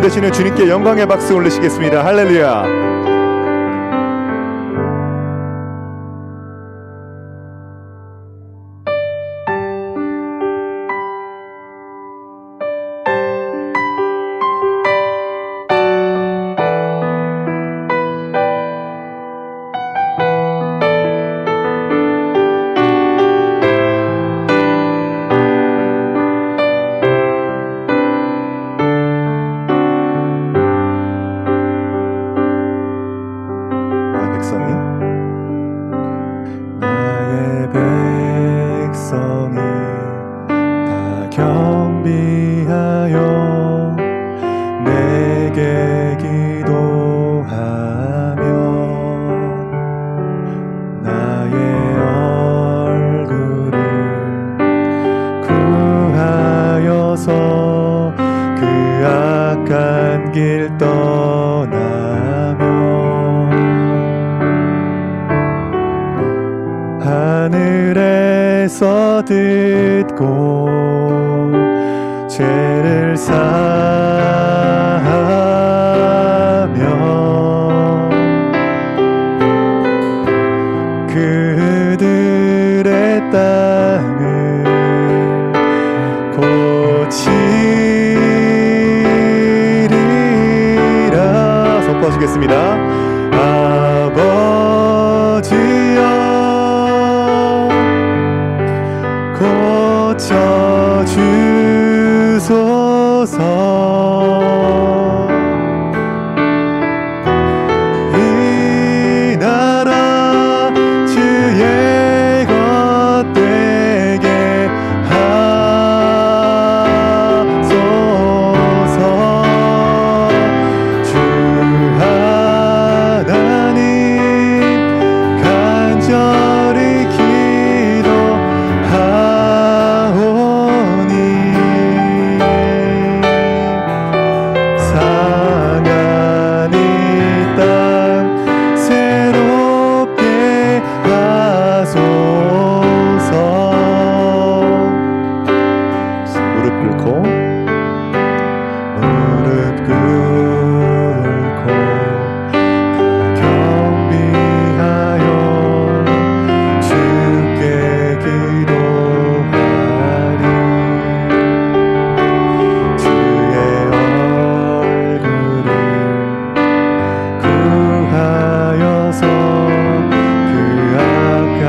되시는 주님께 영광의 박수 올리시겠습니다. 할렐루야. 나의 백성이 다 경비하여 내게 기도하며 나의 얼굴을 구하여서 그 악한 길 떠나며 하늘에서 듣고 죄를 사하며 그들의 땅을 고치리라. 선포하시겠습니다. 아버지여 고쳐주소서. 이 나라 주의 것 되게 하소서. 주 하나님 간절히 기도하오니 상한 이 땅 새롭게 하소서. 무릎 꿇고 다 경비하여 주께 기도하리. 주의 얼굴을 구하여서 그 악한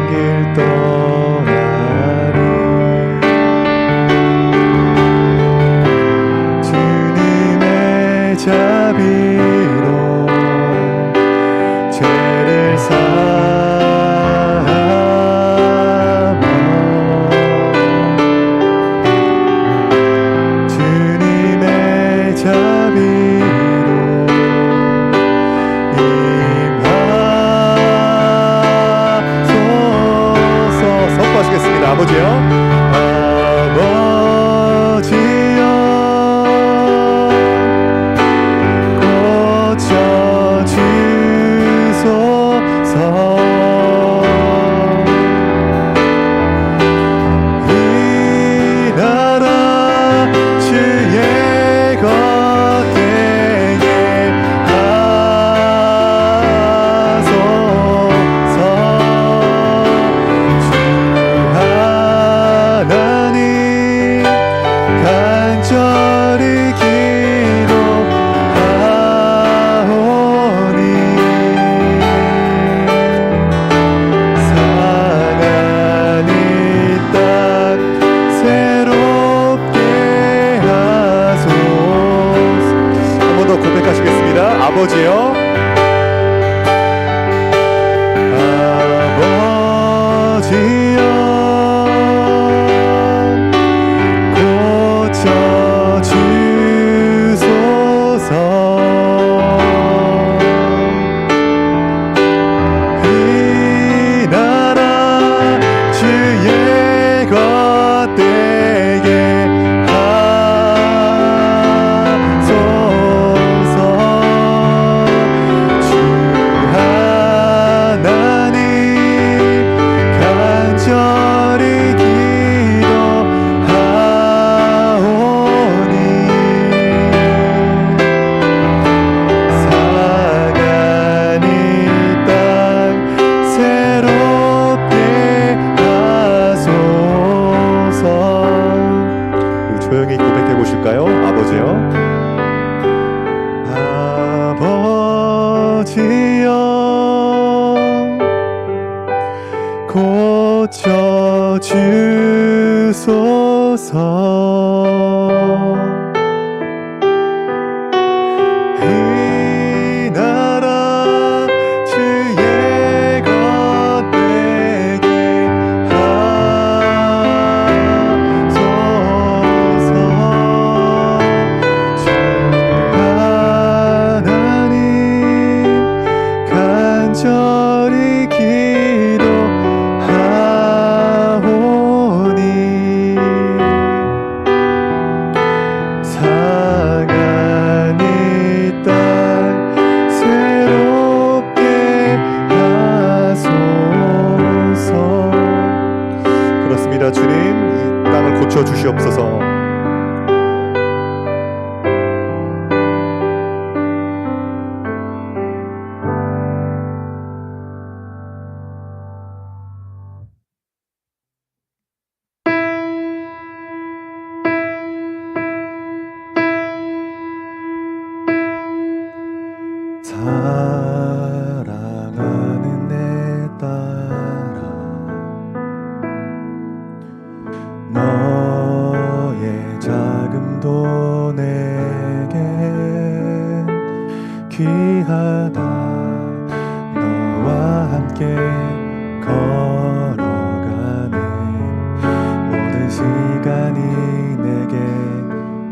길 떠나리. 주님의 자비로 죄를 사하며 주님의 자비로 임하소서. 선포하시겠습니다. 아버지요, 아버지요 고쳐주소서. 이 나라 주의 것 되게 하소서. 주 하나님 간절히 기도하오니 상한 이 땅 새롭게 하소서. 한 번 더 고백하시겠습니다. 아버지요, 아버지요 고쳐주소서. 이 나라 주의 것 되게 하소서. 주소서. 이 나라 주의 것 되게 하소서. 주 하나님 간절히 기도하오니 상한 이 땅 새롭게 하소서. 그렇습니다. 주님, 이 땅을 고쳐 주시옵소서. 사랑하는 내 딸아, 너의 자금도 내겐 귀하다. 너와 함께 걸어가는 모든 시간이 내게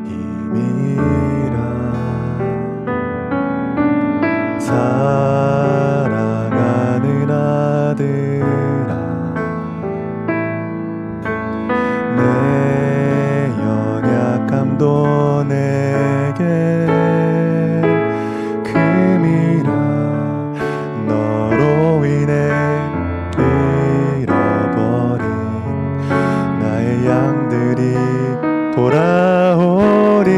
힘이라. 사랑하는 아들아, 내 연약함도 내겐 금이라. 너로 인해 잃어버린 나의 양들이 돌아오리라.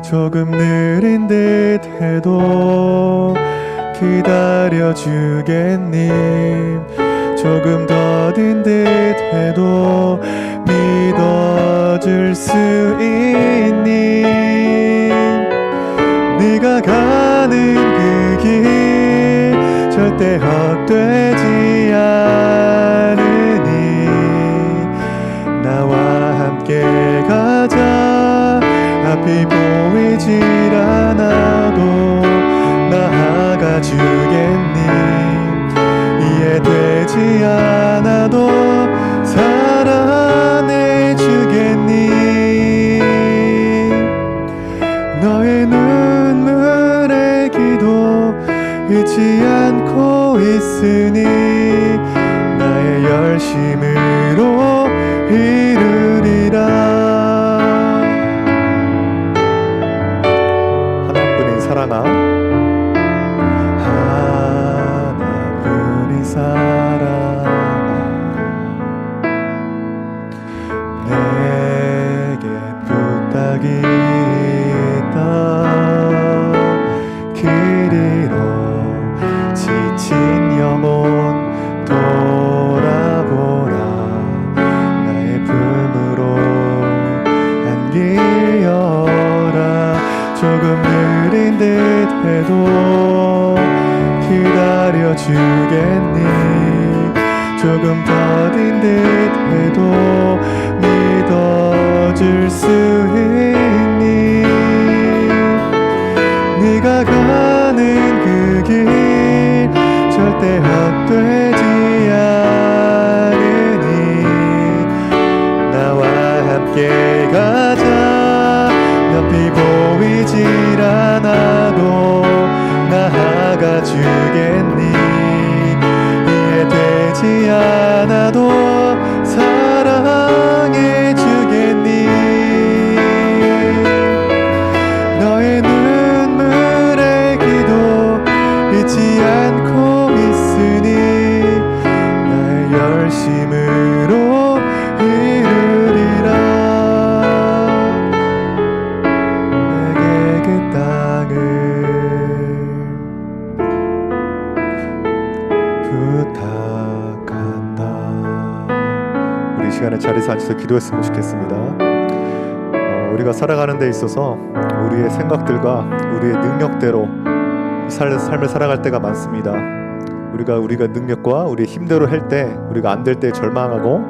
조금 느린 듯 해도 기다려주겠님. 조금 더딘 듯 해도 믿어줄 수 있니. 네가 가는 그 길 절대 헛되지 않으니 나와 함께 가자. 앞이 보이질 않아도 나아가 주겠니. 이해되지 않아도 사랑해 주겠니. 너의 눈물의 기도 잊지 않고 있으니 나의 열심으로 이루리라. 사랑아, 하나뿐인 사랑아, 내게 부탁이 있다. 길 잃어 지친 영혼 돌아보라. 나의 품으로 안기어라. 조금 느린 듯 해도 기다려주겠니. 조금 더딘 듯 해도 믿어줄 수 있니. 네가 가는 그 길 절대 헛되지 않으니 나와 함께 가자. 옆이 보이질 않아도 나아가 주겠니. 이해되지 않아도 사랑해 주겠니. 너의 눈물의 기도 잊지 않고 있으니 나의 열심으로 이루리라. 부탁한다. 우리 시간에 자리에서 앉아서 기도했으면 좋겠습니다. 우리가 살아가는 데 있어서 우리의 생각들과 우리의 능력대로 삶을 살아갈 때가 많습니다. 우리가 능력과 우리의 힘대로 할 때 우리가 안 될 때 절망하고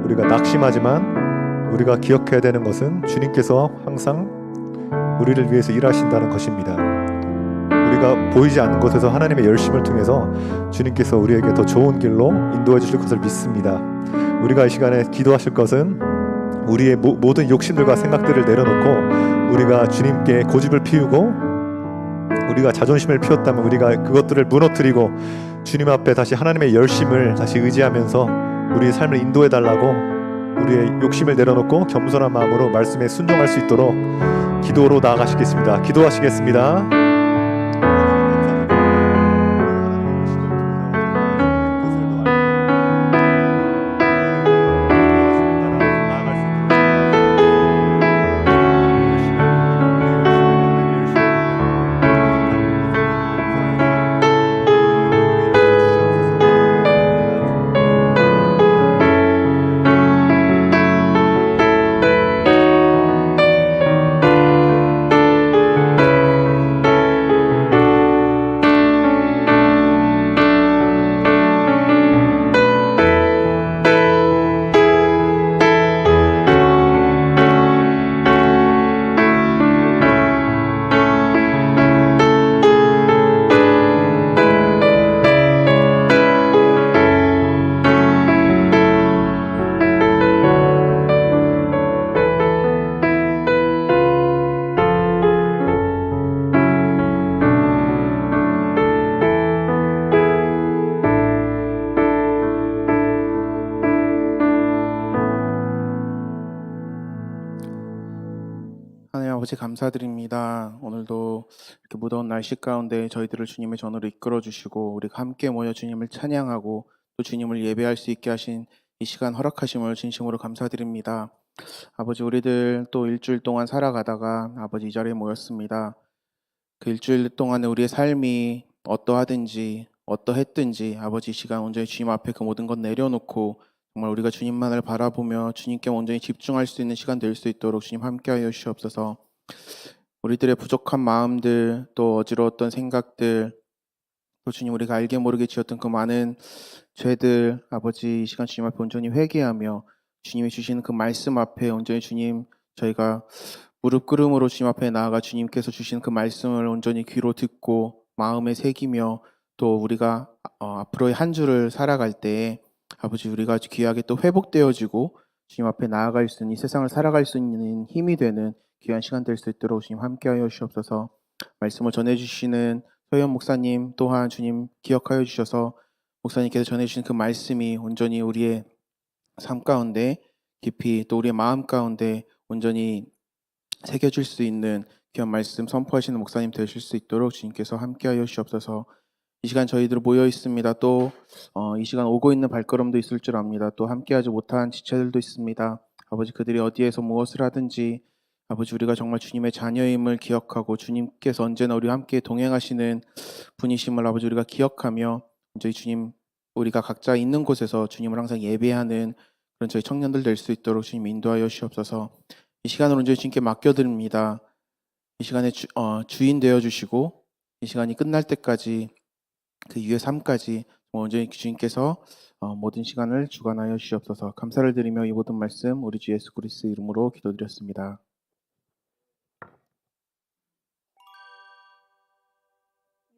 우리가 낙심하지만 우리가 기억해야 되는 것은 주님께서 항상 우리를 위해서 일하신다는 것입니다. 우리가 보이지 않는 곳에서 하나님의 열심을 통해서 주님께서 우리에게 더 좋은 길로 인도해 주실 것을 믿습니다. 우리가 이 시간에 기도하실 것은 우리의 모든 욕심들과 생각들을 내려놓고 우리가 주님께 고집을 피우고 우리가 자존심을 피웠다면 우리가 그것들을 무너뜨리고 주님 앞에 다시 하나님의 열심을 다시 의지하면서 우리의 삶을 인도해 달라고 우리의 욕심을 내려놓고 겸손한 마음으로 말씀에 순종할 수 있도록 기도로 나아가시겠습니다. 기도하시겠습니다. 하나님 아버지 감사드립니다. 오늘도 이렇게 무더운 날씨 가운데 저희들을 주님의 전으로 이끌어 주시고 우리가 함께 모여 주님을 찬양하고 또 주님을 예배할 수 있게 하신 이 시간 허락하심을 진심으로 감사드립니다. 아버지, 우리들 또 일주일 동안 살아가다가 아버지 이 자리에 모였습니다. 그 일주일 동안에 우리의 삶이 어떠했든지 아버지 이 시간 온전히 주님 앞에 그 모든 것 내려놓고 정말 우리가 주님만을 바라보며 주님께 온전히 집중할 수 있는 시간 될 수 있도록 주님 함께하여 주시옵소서. 우리들의 부족한 마음들, 또 어지러웠던 생각들, 또 주님 우리가 알게 모르게 지었던 그 많은 죄들, 아버지 이 시간 주님 앞에 온전히 회개하며 주님이 주시는 그 말씀 앞에 온전히 주님 저희가 무릎 꿇음으로 주님 앞에 나아가 주님께서 주시는 그 말씀을 온전히 귀로 듣고 마음에 새기며 또 우리가 앞으로의 한 주를 살아갈 때에 아버지 우리가 귀하게 또 회복되어지고 주님 앞에 나아갈 수 있는 이 세상을 살아갈 수 있는 힘이 되는 귀한 시간 될 수 있도록 주님 함께하여 주시옵소서. 말씀을 전해주시는 서현 목사님 또한 주님 기억하여 주셔서 목사님께서 전해주신 그 말씀이 온전히 우리의 삶 가운데 깊이 또 우리의 마음 가운데 온전히 새겨질 수 있는 귀한 말씀 선포하시는 목사님 되실 수 있도록 주님께서 함께하여 주시옵소서. 이 시간 저희들 모여 있습니다. 또 이 시간 오고 있는 발걸음도 있을 줄 압니다. 또 함께하지 못한 지체들도 있습니다. 아버지 그들이 어디에서 무엇을 하든지 아버지 우리가 정말 주님의 자녀임을 기억하고 주님께서 언제나 우리와 함께 동행하시는 분이심을 아버지 우리가 기억하며 저희 주님 우리가 각자 있는 곳에서 주님을 항상 예배하는 그런 저희 청년들 될 수 있도록 주님 인도하여 주시옵소서. 이 시간을 온전히 주님께 맡겨드립니다. 이 시간에 주인 되어주시고 이 시간이 끝날 때까지 그 이후의 삶까지 온전히 주님께서 모든 시간을 주관하여 주시옵소서. 감사를 드리며 이 모든 말씀 우리 주 예수 그리스도 이름으로 기도드렸습니다.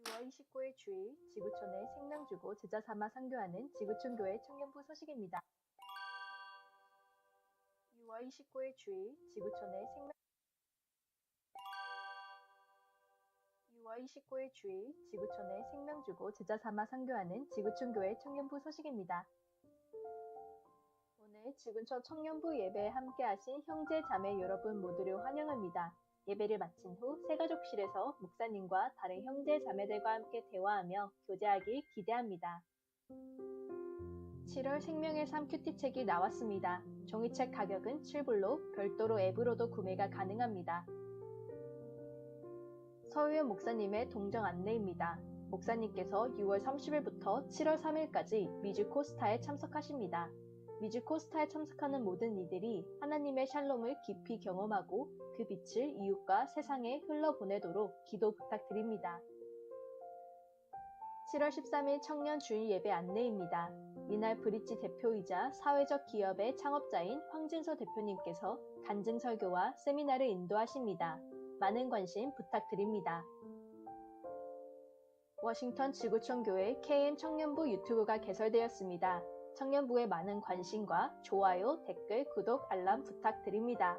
6월 29일 주일 지구촌에 생명 주고 제자 삼아 선교하는 지구촌 교회 청년부 소식입니다. 6월 29일 주일 지구촌에 생명 6월 29일 주일 지구촌에 생명 주고 제자 삼아 선교하는 지구촌 교회 청년부 소식입니다. 오늘 지구촌 청년부 예배에 함께하신 형제 자매 여러분 모두를 환영합니다. 예배를 마친 후 새가족실에서 목사님과 다른 형제 자매들과 함께 대화하며 교제하길 기대합니다. 7월 생명의 삶 큐티책이 나왔습니다. 종이책 가격은 7불로 별도로 앱으로도 구매가 가능합니다. 서유연 목사님의 동정 안내입니다. 목사님께서 6월 30일부터 7월 3일까지 미주 코스타에 참석하십니다. 미주 코스타에 참석하는 모든 이들이 하나님의 샬롬을 깊이 경험하고 그 빛을 이웃과 세상에 흘러보내도록 기도 부탁드립니다. 7월 13일 청년 주일 예배 안내입니다. 이날 브릿지 대표이자 사회적 기업의 창업자인 황진서 대표님께서 간증 설교와 세미나를 인도하십니다. 많은 관심 부탁드립니다. 워싱턴 지구촌 교회 KM 청년부 유튜브가 개설되었습니다. 청년부의 많은 관심과 좋아요, 댓글, 구독, 알람 부탁드립니다.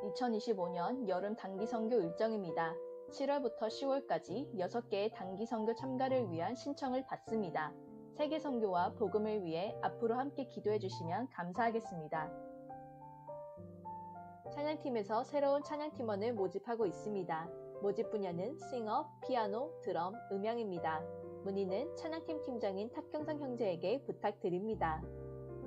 2025년 여름 단기 선교 일정입니다. 7월부터 10월까지 6개의 단기 선교 참가를 위한 신청을 받습니다. 세계 선교와 복음을 위해 앞으로 함께 기도해 주시면 감사하겠습니다. 찬양팀에서 새로운 찬양팀원을 모집하고 있습니다. 모집 분야는 싱어, 피아노, 드럼, 음향입니다. 문의는 찬양팀 팀장인 탁경상 형제에게 부탁드립니다.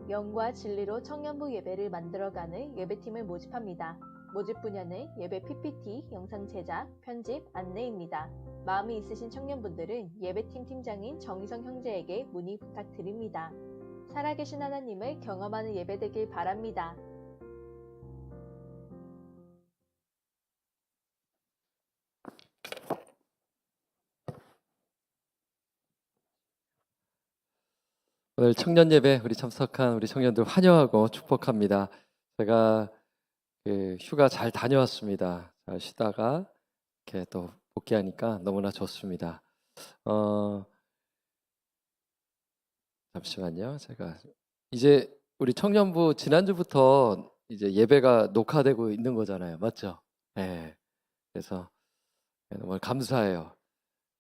영과 진리로 청년부 예배를 만들어가는 예배팀을 모집합니다. 모집 분야는 예배 PPT, 영상 제작, 편집, 안내입니다. 마음이 있으신 청년분들은 예배팀 팀장인 정희성 형제에게 문의 부탁드립니다. 살아계신 하나님을 경험하는 예배 되길 바랍니다. 오늘 청년 예배 우리 참석한 우리 청년들 환영하고 축복합니다. 제가 휴가 잘 다녀왔습니다. 잘 쉬다가 이렇게 또 복귀하니까 너무나 좋습니다. 잠시만요. 제가 이제 우리 청년부 지난주부터 이제 예배가 녹화되고 있는 거잖아요. 맞죠? 네. 그래서 너무 감사해요.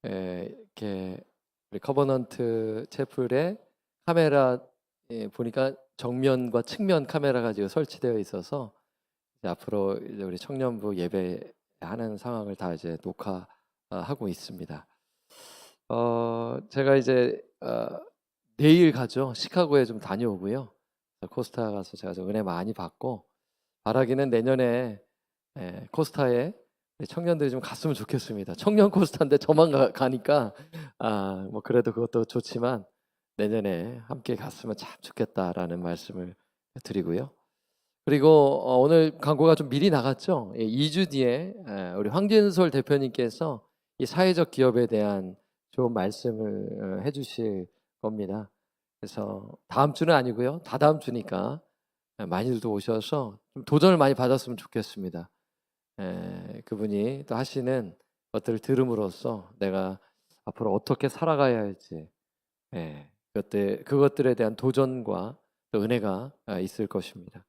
이렇게 우리 커버넌트 채플에 카메라 보니까 정면과 측면 카메라가 지금 설치되어 있어서 이제 앞으로 이제 우리 청년부 예배하는 상황을 다 이제 녹화하고 있습니다. 제가 이제 내일 가죠. 시카고에 좀 다녀오고요. 코스타 가서 제가 좀 은혜 많이 받고 바라기는 내년에 코스타에 청년들이 좀 갔으면 좋겠습니다. 청년 코스타인데 저만 가니까 뭐 그래도 그것도 좋지만 내년에 함께 갔으면 참 좋겠다라는 말씀을 드리고요. 그리고 오늘 광고가 좀 미리 나갔죠. 2주 뒤에 우리 황진솔 대표님께서 이 사회적 기업에 대한 좋은 말씀을 해주실 겁니다. 그래서 다음 주는 아니고요. 다다음 주니까 많이들도 오셔서 좀 도전을 많이 받았으면 좋겠습니다. 그분이 또 하시는 것들을 들음으로써 내가 앞으로 어떻게 살아가야 할지 그것들에 대한 도전과 또 은혜가 있을 것입니다.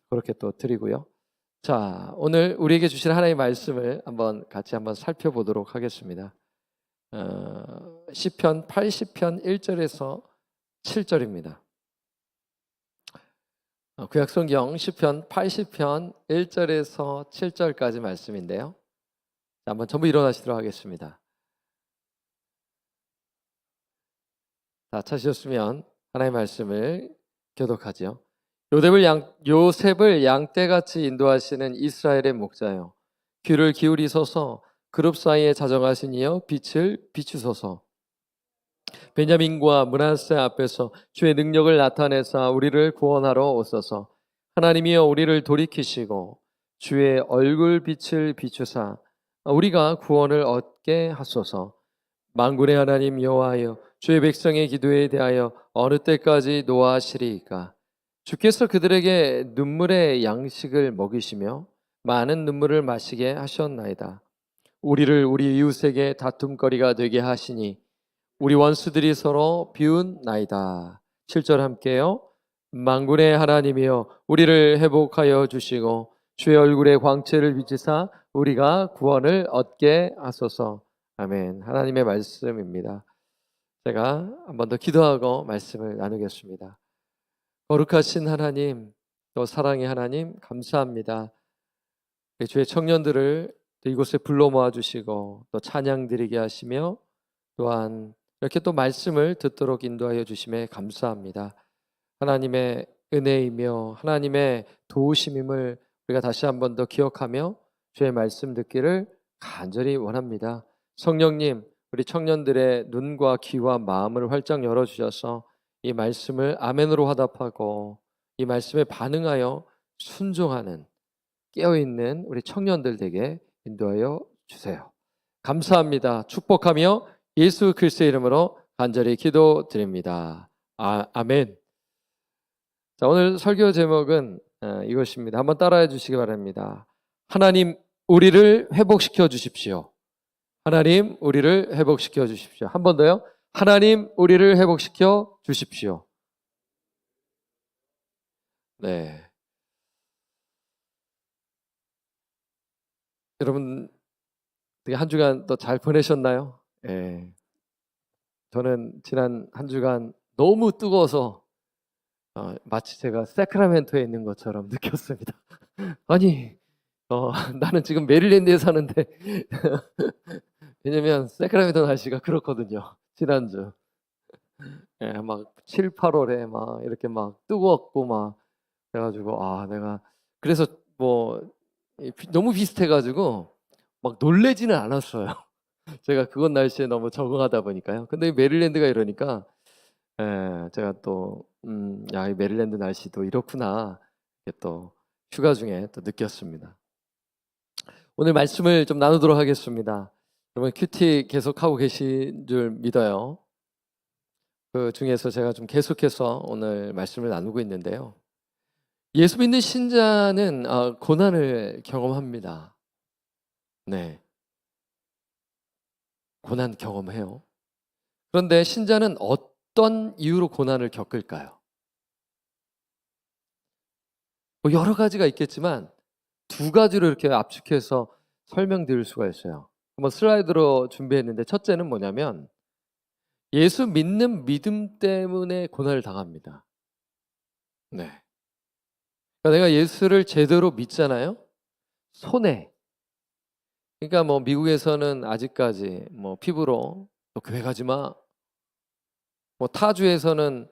그렇게 또 드리고요. 자, 오늘 우리에게 주신 하나님의 말씀을 같이 한번 살펴보도록 하겠습니다. 시편 80편 1절에서 7절입니다. 구약성경 시편 80편 1절에서 7절까지 말씀인데요. 자, 한번 전부 일어나시도록 하겠습니다. 다 찾으셨으면 하나님의 말씀을 교독하죠. 요셉을 양떼같이 인도하시는 이스라엘의 목자여, 귀를 기울이소서. 그룹 사이에 자정하신 이여 빛을 비추소서. 베냐민과 므낫세 앞에서 주의 능력을 나타내사 우리를 구원하러 오소서. 하나님이여 우리를 돌이키시고 주의 얼굴 빛을 비추사 우리가 구원을 얻게 하소서. 만군의 하나님 여호와여, 주의 백성의 기도에 대하여 어느 때까지 노하시리이까? 주께서 그들에게 눈물의 양식을 먹이시며 많은 눈물을 마시게 하셨나이다. 우리를 우리 이웃에게 다툼거리가 되게 하시니 우리 원수들이 서로 비웃나이다. 7절 함께요. 만군의 하나님이여 우리를 회복하여 주시고 주의 얼굴에 광채를 비치사 우리가 구원을 얻게 하소서. 아멘. 하나님의 말씀입니다. 제가 한 번 더 기도하고 말씀을 나누겠습니다. 거룩하신 하나님, 또 사랑의 하나님, 감사합니다. 주의 청년들을 또 이곳에 불러 모아 주시고 또 찬양 드리게 하시며 또한 이렇게 또 말씀을 듣도록 인도하여 주심에 감사합니다. 하나님의 은혜이며 하나님의 도우심임을 우리가 다시 한 번 더 기억하며 주의 말씀 듣기를 간절히 원합니다. 성령님, 우리 청년들의 눈과 귀와 마음을 활짝 열어주셔서 이 말씀을 아멘으로 화답하고 이 말씀에 반응하여 순종하는 깨어있는 우리 청년들 되게 인도하여 주세요. 감사합니다. 축복하며 예수 그리스도의 이름으로 간절히 기도드립니다. 아멘. 자, 오늘 설교 제목은 이것입니다. 한번 따라해 주시기 바랍니다. 하나님, 우리를 회복시켜 주십시오. 하나님, 우리를 회복시켜 주십시오. 한 번 더요. 하나님, 우리를 회복시켜 주십시오. 네. 여러분, 어떻게 한 주간 또 잘 보내셨나요? 예. 저는 지난 한 주간 너무 뜨거워서 마치 제가 세크라멘토에 있는 것처럼 느꼈습니다. 아니, 나는 지금 메릴랜드에 사는데 왜냐면 세크라멘토 날씨가 그렇거든요. 지난주 막 7, 8월에 막 이렇게 막 뜨거웠고 막 그래가지고 내가 그래서 뭐 너무 비슷해가지고 막 놀래지는 않았어요. 제가 그건 날씨에 너무 적응하다 보니까요. 근데 메릴랜드가 이러니까 제가 또 이 메릴랜드 날씨도 이렇구나 이렇게 또 휴가 중에 또 느꼈습니다. 오늘 말씀을 좀 나누도록 하겠습니다. 여러분 큐티 계속 하고 계신 줄 믿어요. 그 중에서 제가 좀 계속해서 오늘 말씀을 나누고 있는데요. 예수 믿는 신자는 고난을 경험합니다. 네, 고난 경험해요. 그런데 신자는 어떤 이유로 고난을 겪을까요? 뭐 여러 가지가 있겠지만 두 가지로 이렇게 압축해서 설명드릴 수가 있어요. 한번 슬라이드로 준비했는데 첫째는 뭐냐면 예수 믿는 믿음 때문에 고난을 당합니다. 네. 그러니까 내가 예수를 제대로 믿잖아요. 손해. 그러니까 뭐 미국에서는 아직까지 뭐 피부로 너 교회 가지 마. 뭐 타주에서는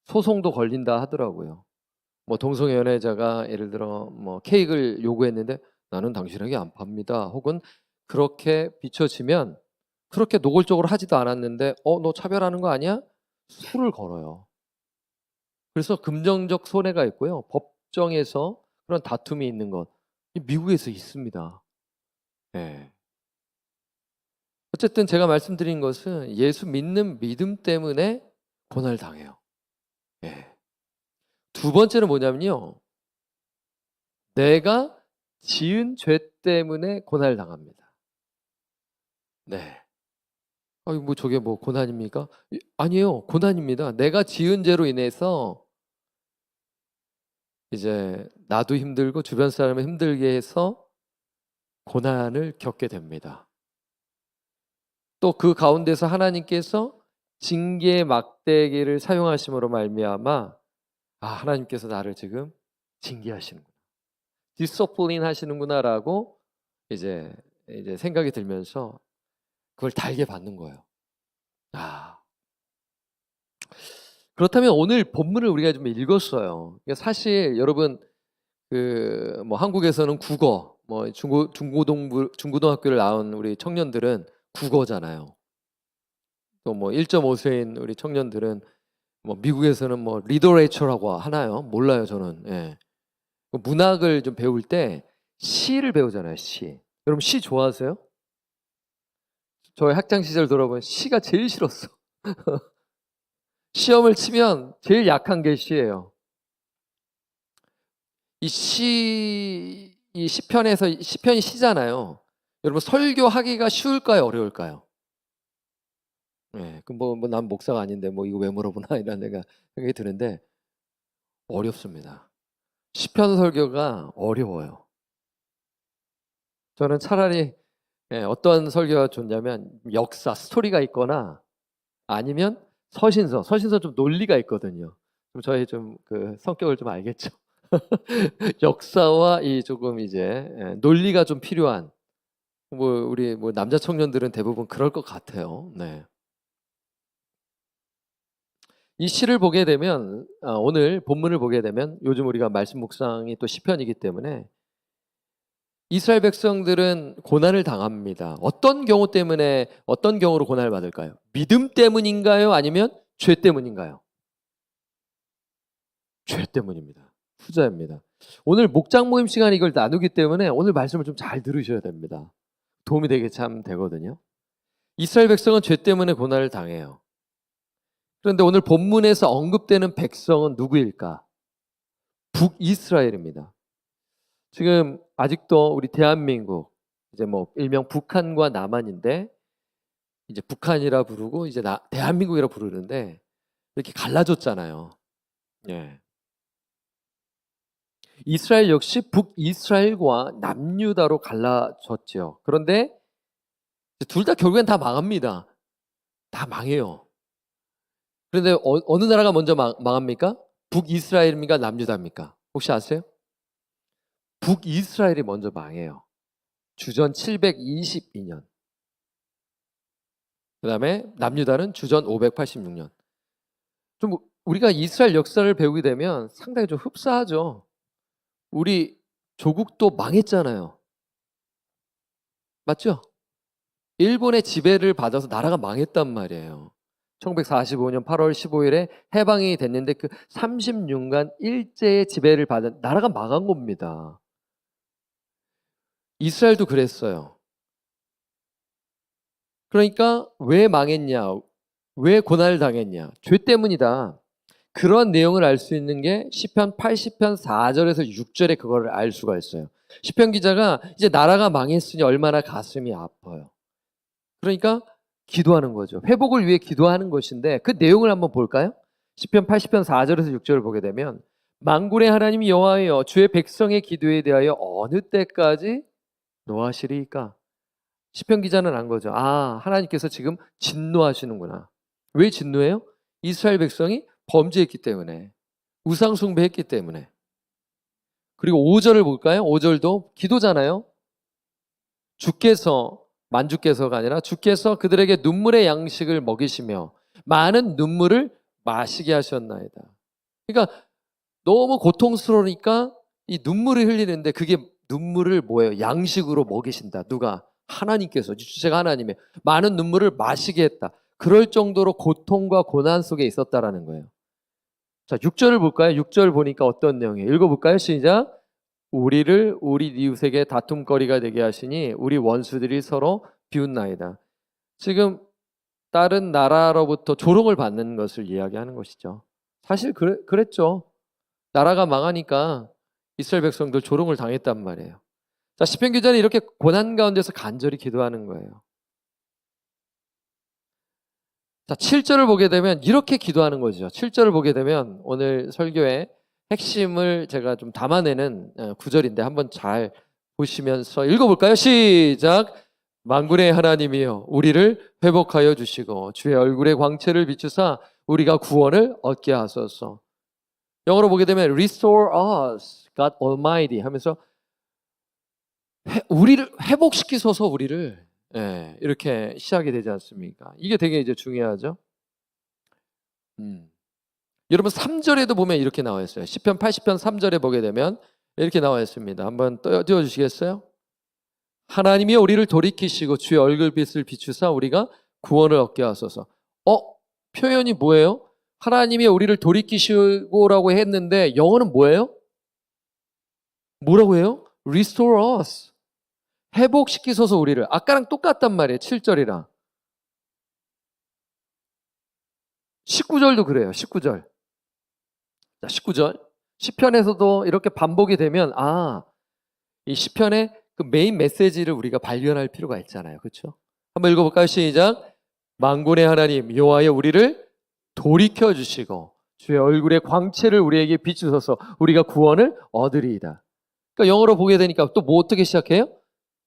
소송도 걸린다 하더라고요. 뭐 동성애 연애자가 예를 들어 뭐 케이크를 요구했는데 나는 당신에게 안 팝니다. 혹은 그렇게 비춰지면 그렇게 노골적으로 하지도 않았는데 너 차별하는 거 아니야? 수를 걸어요. 그래서 금전적 손해가 있고요. 법정에서 그런 다툼이 있는 것. 미국에서 있습니다. 네. 어쨌든 제가 말씀드린 것은 예수 믿는 믿음 때문에 고난을 당해요. 네. 두 번째는 뭐냐면요. 내가 지은 죄 때문에 고난을 당합니다. 네. 뭐 저게 뭐 고난입니까? 아니에요. 고난입니다. 내가 지은 죄로 인해서 이제 나도 힘들고 주변 사람을 힘들게 해서 고난을 겪게 됩니다. 또 그 가운데서 하나님께서 징계의 막대기를 사용하심으로 말미암아 하나님께서 나를 지금 징계하시는구나. 디서플린 하시는구나라고 이제 생각이 들면서 그걸 달게 받는 거예요. 그렇다면 오늘 본문을 우리가 좀 읽었어요. 사실 여러분 뭐 한국에서는 국어, 뭐 중고등학교를 나온 우리 청년들은 국어잖아요. 또 뭐 1.5세인 우리 청년들은 뭐 미국에서는 뭐 리더레이처라고 하나요? 몰라요 저는. 예. 문학을 좀 배울 때 시를 배우잖아요. 시. 여러분 시 좋아하세요? 저희 학창 시절 돌아보면 시가 제일 싫었어. 시험을 치면 제일 약한 게 시예요. 이 시편이 시잖아요. 여러분 설교하기가 쉬울까요, 어려울까요? 네, 난 목사가 아닌데 뭐 이거 왜 물어보나 이런 내가 생각이 드는데 어렵습니다. 시편 설교가 어려워요. 저는 차라리 어떤 설교가 좋냐면 역사, 스토리가 있거나 아니면 서신서 좀 논리가 있거든요. 그럼 저희 좀 그 성격을 좀 알겠죠. 역사와 이 조금 이제 논리가 좀 필요한 우리 남자 청년들은 대부분 그럴 것 같아요. 네. 이 시를 보게 되면 오늘 본문을 보게 되면 요즘 우리가 말씀 묵상이 또 시편이기 때문에 이스라엘 백성들은 고난을 당합니다. 어떤 경우로 고난을 받을까요? 믿음 때문인가요? 아니면 죄 때문인가요? 죄 때문입니다. 후자입니다. 오늘 목장 모임 시간에 이걸 나누기 때문에 오늘 말씀을 좀 잘 들으셔야 됩니다. 도움이 되게 참 되거든요. 이스라엘 백성은 죄 때문에 고난을 당해요. 그런데 오늘 본문에서 언급되는 백성은 누구일까? 북이스라엘입니다. 지금 아직도 우리 대한민국, 이제 뭐 일명 북한과 남한인데, 이제 북한이라 부르고 이제 대한민국이라 부르는데 이렇게 갈라졌잖아요. 예. 이스라엘 역시 북이스라엘과 남유다로 갈라졌죠. 그런데 둘 다 결국엔 다 망합니다. 다 망해요. 그런데 어느 나라가 먼저 망합니까? 북이스라엘입니까? 남유다입니까? 혹시 아세요? 북이스라엘이 먼저 망해요. 주전 722년. 그 다음에 남유다는 주전 586년. 좀 우리가 이스라엘 역사를 배우게 되면 상당히 좀 흡사하죠. 우리 조국도 망했잖아요. 맞죠? 일본의 지배를 받아서 나라가 망했단 말이에요. 1945년 8월 15일에 해방이 됐는데 그 36년 일제의 지배를 받은 나라가 망한 겁니다. 이스라엘도 그랬어요. 그러니까 왜 망했냐? 왜 고난을 당했냐? 죄 때문이다. 그런 내용을 알 수 있는 게 시편 80편 4절에서 6절에 그거를 알 수가 있어요. 시편 기자가 이제 나라가 망했으니 얼마나 가슴이 아파요. 그러니까 기도하는 거죠. 회복을 위해 기도하는 것인데 그 내용을 한번 볼까요? 시편 80편 4절에서 6절을 보게 되면 만군의 하나님 여호와여 주의 백성의 기도에 대하여 어느 때까지 노하시리이까? 시편 기자는 안 거죠. 아, 하나님께서 지금 진노하시는구나. 왜 진노해요? 이스라엘 백성이 범죄했기 때문에, 우상 숭배했기 때문에. 그리고 5절을 볼까요? 5절도 기도잖아요. 주께서, 만주께서가 아니라 주께서 그들에게 눈물의 양식을 먹이시며 많은 눈물을 마시게 하셨나이다. 그러니까 너무 고통스러우니까 이 눈물을 흘리는데 그게 눈물을 뭐예요? 양식으로 먹이신다. 누가? 하나님께서, 주체가 하나님의 많은 눈물을 마시게 했다. 그럴 정도로 고통과 고난 속에 있었다라는 거예요. 자, 6절을 볼까요? 6절 보니까 어떤 내용이에요? 읽어볼까요? 시작. 우리를 우리 이웃에게 다툼거리가 되게 하시니 우리 원수들이 서로 비웃나이다. 지금 다른 나라로부터 조롱을 받는 것을 이야기하는 것이죠. 사실 그랬죠. 나라가 망하니까 이스라엘 백성들 조롱을 당했단 말이에요. 자, 시편 기자는 이렇게 고난 가운데서 간절히 기도하는 거예요. 자, 7절을 보게 되면 이렇게 기도하는 거죠. 7절을 보게 되면 오늘 설교의 핵심을 제가 좀 담아내는 구절인데 한번 잘 보시면서 읽어볼까요? 시작! 만군의 하나님이여 우리를 회복하여 주시고 주의 얼굴의 광채를 비추사 우리가 구원을 얻게 하소서. 영어로 보게 되면 Restore us, God Almighty 하면서 우리를 회복시키소서 우리를 이렇게 시작이 되지 않습니까? 이게 되게 이제 중요하죠. 여러분 3절에도 보면 이렇게 나와 있어요. 시편 80편 3절에 보게 되면 이렇게 나와 있습니다. 한번 띄워주시겠어요? 하나님이 우리를 돌이키시고 주의 얼굴빛을 비추사 우리가 구원을 얻게 하소서. 표현이 뭐예요? 하나님이 우리를 돌이키시고라고 했는데 영어는 뭐예요? 뭐라고 해요? Restore us. 회복시키소서 우리를. 아까랑 똑같단 말이에요. 7절이랑. 19절도 그래요. 19절. 자, 19절. 시편에서도 이렇게 반복이 되면 이 시편의 그 메인 메시지를 우리가 발견할 필요가 있잖아요. 그렇죠? 한번 읽어볼까요? 시작. 만군의 하나님 여호와여 우리를 돌이켜 주시고 주의 얼굴의 광채를 우리에게 비추소서 우리가 구원을 얻으리이다. 그러니까 영어로 보게 되니까 또 뭐 어떻게 시작해요?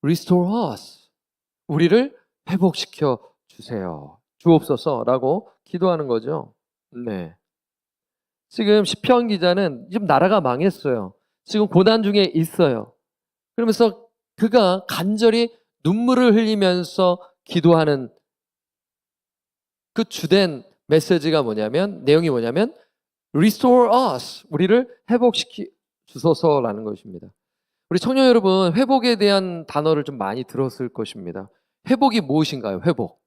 Restore us. 우리를 회복시켜 주세요. 주옵소서라고 기도하는 거죠. 네. 지금 시편 기자는 지금 나라가 망했어요. 지금 고난 중에 있어요. 그러면서 그가 간절히 눈물을 흘리면서 기도하는 그 주된 메시지가 뭐냐면, 내용이 뭐냐면 Restore us. 우리를 회복시키 주소서라는 것입니다. 우리 청년 여러분, 회복에 대한 단어를 좀 많이 들었을 것입니다. 회복이 무엇인가요? 회복.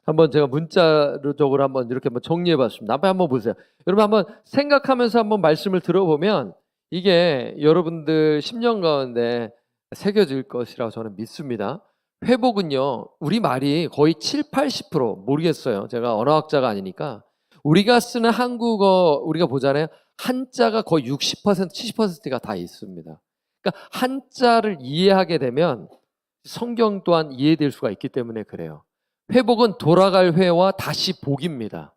한번 제가 문자적으로 한번 이렇게 한번 정리해 봤습니다. 한번 보세요. 여러분 한번 생각하면서 한번 말씀을 들어보면 이게 여러분들 10년 가운데 새겨질 것이라고 저는 믿습니다. 회복은요, 우리 말이 거의 7, 80% 모르겠어요. 제가 언어학자가 아니니까. 우리가 쓰는 한국어 우리가 보잖아요. 한자가 거의 60%, 70%가 다 있습니다. 그러니까 한자를 이해하게 되면 성경 또한 이해될 수가 있기 때문에 그래요. 회복은 돌아갈 회와 다시 복입니다.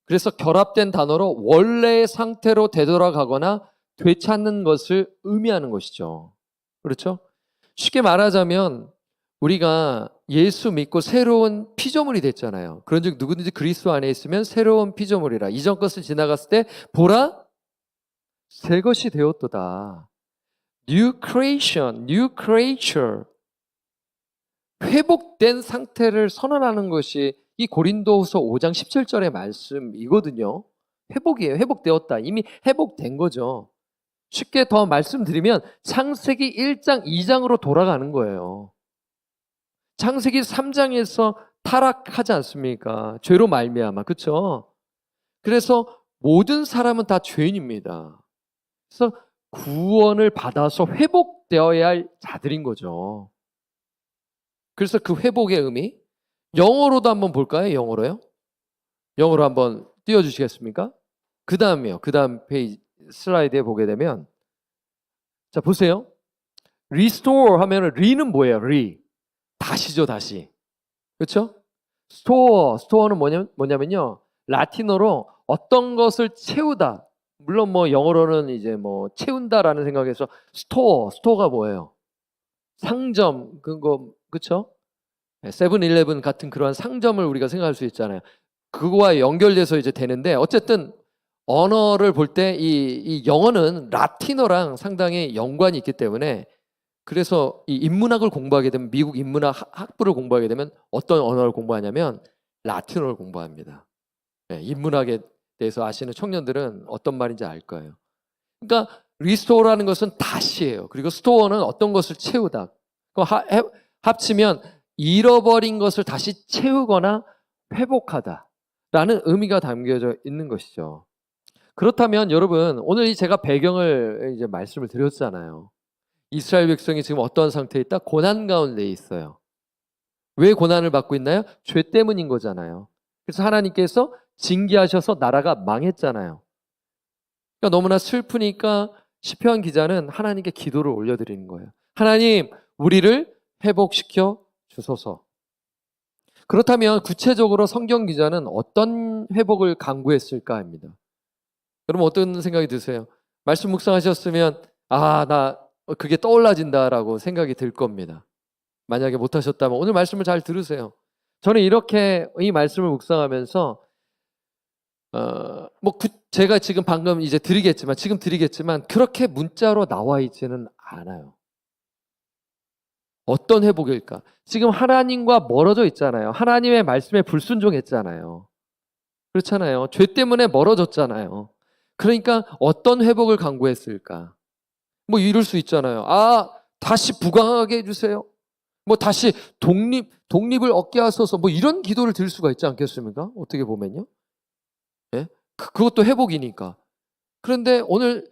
그래서 결합된 단어로 원래의 상태로 되돌아가거나 되찾는 것을 의미하는 것이죠. 그렇죠? 쉽게 말하자면 우리가 예수 믿고 새로운 피조물이 됐잖아요. 그런즉 누구든지 그리스도 안에 있으면 새로운 피조물이라. 이전 것을 지나갔을 때 보라 새 것이 되었도다. New creation, new creature. 회복된 상태를 선언하는 것이 이 고린도후서 5장 17절의 말씀이거든요. 회복이에요. 회복되었다. 이미 회복된 거죠. 쉽게 더 말씀드리면 창세기 1장, 2장으로 돌아가는 거예요. 창세기 3장에서 타락하지 않습니까? 죄로 말미암아. 그렇죠? 그래서 모든 사람은 다 죄인입니다. 그래서 구원을 받아서 회복되어야 할 자들인 거죠. 그래서 그 회복의 의미 영어로도 한번 볼까요? 영어로요? 영어로 한번 띄워주시겠습니까? 그 다음이요. 그 다음 페이지 슬라이드에 보게 되면 자 보세요. restore 하면은 re는 뭐예요? re 다시죠, 다시. 그렇죠? store는 뭐냐면요. 라틴어로 어떤 것을 채우다. 물론 뭐 영어로는 이제 뭐 채운다라는 생각에서 store가 뭐예요? 상점 그거 그렇죠? 세븐일레븐 같은 그러한 상점을 우리가 생각할 수 있잖아요. 그거와 연결돼서 이제 되는데 어쨌든 언어를 볼 때 이 영어는 라틴어랑 상당히 연관이 있기 때문에 그래서 이 인문학을 공부하게 되면 미국 인문학 학부를 공부하게 되면 어떤 언어를 공부하냐면 라틴어를 공부합니다. 인문학에 대해서 아시는 청년들은 어떤 말인지 알 거예요. 그러니까 리스토어라는 것은 다시예요. 그리고 스토어는 어떤 것을 채우다. 합치면 잃어버린 것을 다시 채우거나 회복하다라는 의미가 담겨져 있는 것이죠. 그렇다면 여러분 오늘 제가 배경을 이제 말씀을 드렸잖아요. 이스라엘 백성이 지금 어떠한 상태에 있다? 고난 가운데 있어요. 왜 고난을 받고 있나요? 죄 때문인 거잖아요. 그래서 하나님께서 징계하셔서 나라가 망했잖아요. 그러니까 너무나 슬프니까 시편 기자는 하나님께 기도를 올려드리는 거예요. 하나님, 우리를 회복시켜 주소서. 그렇다면 구체적으로 성경 기자는 어떤 회복을 강구했을까 합니다. 여러분 어떤 생각이 드세요? 말씀 묵상하셨으면 나 그게 떠올라진다라고 생각이 들 겁니다. 만약에 못하셨다면 오늘 말씀을 잘 들으세요. 저는 이렇게 이 말씀을 묵상하면서 제가 지금 방금 이제 드리겠지만 그렇게 문자로 나와 있지는 않아요. 어떤 회복일까? 지금 하나님과 멀어져 있잖아요. 하나님의 말씀에 불순종했잖아요. 그렇잖아요. 죄 때문에 멀어졌잖아요. 그러니까 어떤 회복을 강구했을까? 뭐 이럴 수 있잖아요. 다시 부강하게 해주세요. 뭐 다시 독립을 얻게 하소서. 뭐 이런 기도를 드릴 수가 있지 않겠습니까? 어떻게 보면요. 예? 그것도 회복이니까. 그런데 오늘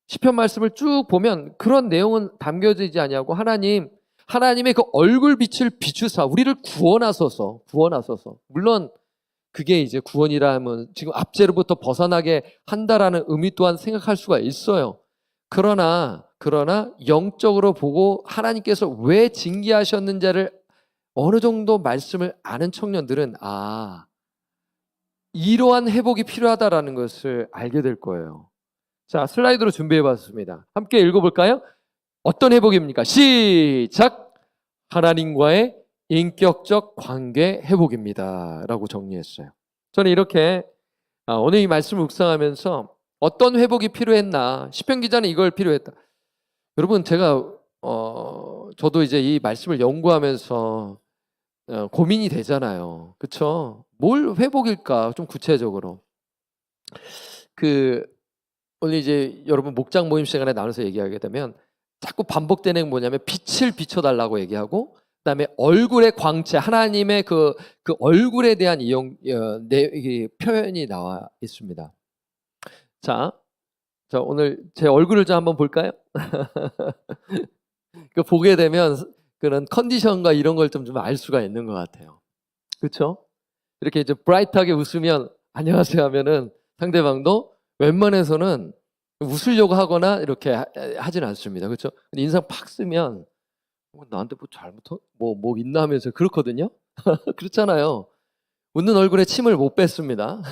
시편 말씀을 쭉 보면 그런 내용은 담겨지지 아니하고 하나님의 그 얼굴빛을 비추사 우리를 구원하소서. 물론 그게 이제 구원이라 하면 지금 압제로부터 벗어나게 한다라는 의미 또한 생각할 수가 있어요. 그러나 영적으로 보고 하나님께서 왜 징계하셨는지를 어느 정도 말씀을 아는 청년들은 이러한 회복이 필요하다라는 것을 알게 될 거예요. 자, 슬라이드로 준비해 봤습니다. 함께 읽어볼까요? 어떤 회복입니까? 시작! 하나님과의 인격적 관계 회복입니다. 라고 정리했어요. 저는 이렇게 오늘 이 말씀을 묵상하면서 어떤 회복이 필요했나? 시편 기자는 이걸 필요했다. 여러분 제가 저도 이제 이 말씀을 연구하면서 고민이 되잖아요. 그렇죠? 뭘 회복일까? 좀 구체적으로. 오늘 이제 여러분 목장 모임 시간에 나눠서 얘기하게 되면 자꾸 반복되는 게 뭐냐면 빛을 비춰달라고 얘기하고 그다음에 얼굴의 광채, 하나님의 그 얼굴에 대한 표현이 나와 있습니다. 자, 자, 오늘 제 얼굴을 좀 한번 볼까요? 그 보게 되면 그런 컨디션과 이런 걸 좀 알 수가 있는 것 같아요. 그렇죠? 이렇게 이제 브라이트하게 웃으면 안녕하세요 하면은 상대방도 웬만해서는 웃으려고 하거나 이렇게 하진 않습니다. 그렇죠? 근데 인상 팍 쓰면 나한테 뭐 뭐 있나 하면서 그렇거든요. 그렇잖아요. 웃는 얼굴에 침을 못 뱉습니다.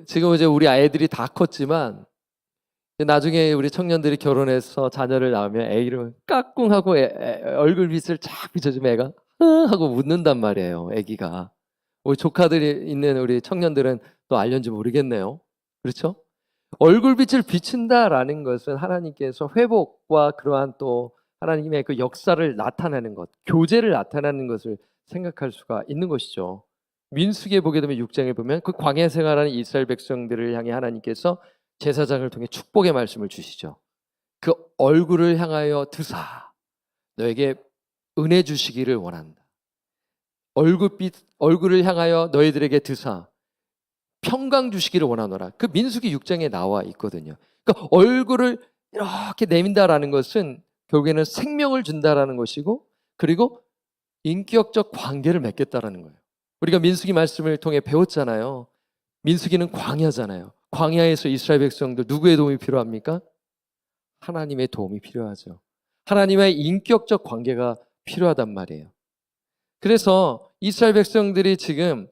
지금 이제 우리 아이들이 다 컸지만 나중에 우리 청년들이 결혼해서 자녀를 낳으면 애 이름 까꿍하고 얼굴빛을 쫙 비춰주면 애가 하고 웃는단 말이에요. 애기가. 우리 조카들이 있는 우리 청년들은 또 알렸는지 모르겠네요. 그렇죠? 얼굴빛을 비춘다라는 것은 하나님께서 회복과 그러한 또 하나님의 그 역사를 나타내는 것, 교제를 나타내는 것을 생각할 수가 있는 것이죠. 민수기에 보게 되면 6장에 보면 그 광야 생활하는 이스라엘 백성들을 향해 하나님께서 제사장을 통해 축복의 말씀을 주시죠. 그 얼굴을 향하여 드사 너에게 은혜 주시기를 원한다. 얼굴을 향하여 너희들에게 드사 평강 주시기를 원하노라. 그 민수기 6장에 나와 있거든요. 그러니까 얼굴을 이렇게 내민다라는 것은 결국에는 생명을 준다라는 것이고, 그리고 인격적 관계를 맺겠다라는 거예요. 우리가 민수기 말씀을 통해 배웠잖아요. 민수기는 광야잖아요. 광야에서 이스라엘 백성들 누구의 도움이 필요합니까? 하나님의 도움이 필요하죠. 하나님의 인격적 관계가 필요하단 말이에요. 그래서 이스라엘 백성들이 지금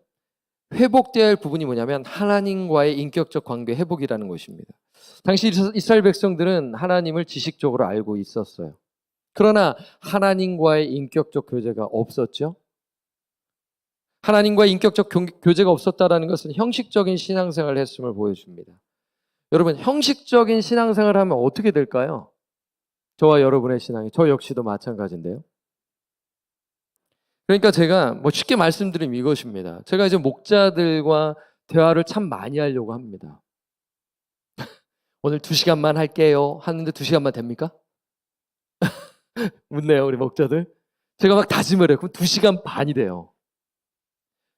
회복되어야 할 부분이 뭐냐면 하나님과의 인격적 관계 회복이라는 것입니다. 당시 이스라엘 백성들은 하나님을 지식적으로 알고 있었어요. 그러나 하나님과의 인격적 교제가 없었죠. 하나님과의 인격적 교제가 없었다는 것은 형식적인 신앙생활을 했음을 보여줍니다. 여러분, 형식적인 신앙생활을 하면 어떻게 될까요? 저와 여러분의 신앙이, 저 역시도 마찬가지인데요. 그러니까 제가 쉽게 말씀드리면 이것입니다. 제가 이제 목자들과 대화를 참 많이 하려고 합니다. 오늘 2시간만 할게요 하는데 2시간만 됩니까? 묻네요, 우리 목자들. 제가 막 다짐을 해요. 그럼 2시간 반이 돼요.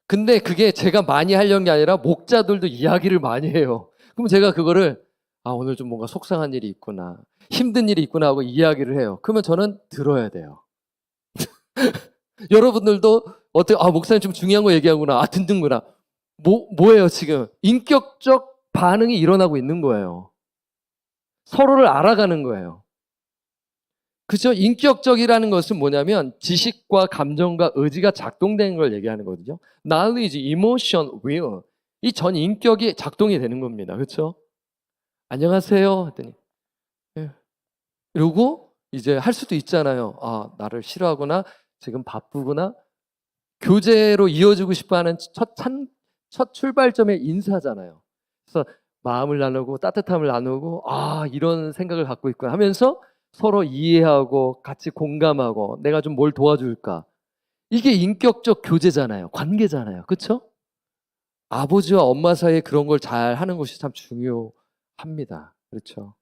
근데 그게 제가 많이 하려는 게 아니라 목자들도 이야기를 많이 해요. 그럼 제가 그거를 오늘 좀 뭔가 속상한 일이 있구나, 힘든 일이 있구나 하고 이야기를 해요. 그러면 저는 들어야 돼요. 여러분들도 목사님 좀 중요한 거 얘기하구나. 듣는구나. 뭐예요 지금? 인격적 반응이 일어나고 있는 거예요. 서로를 알아가는 거예요. 그죠? 인격적이라는 것은 뭐냐면 지식과 감정과 의지가 작동되는 걸 얘기하는 거거든요. Knowledge, emotion, will. 이 전 인격이 작동이 되는 겁니다. 그렇죠? 안녕하세요 했더니 이러고 이제 할 수도 있잖아요. 나를 싫어하구나, 지금 바쁘구나. 교제로 이어지고 싶어하는 첫 출발점의 인사잖아요. 그래서 마음을 나누고 따뜻함을 나누고 이런 생각을 갖고 있구나 하면서 서로 이해하고 같이 공감하고 내가 좀 뭘 도와줄까. 이게 인격적 교제잖아요. 관계잖아요. 그렇죠? 아버지와 엄마 사이에 그런 걸 잘 하는 것이 참 중요합니다. 그렇죠?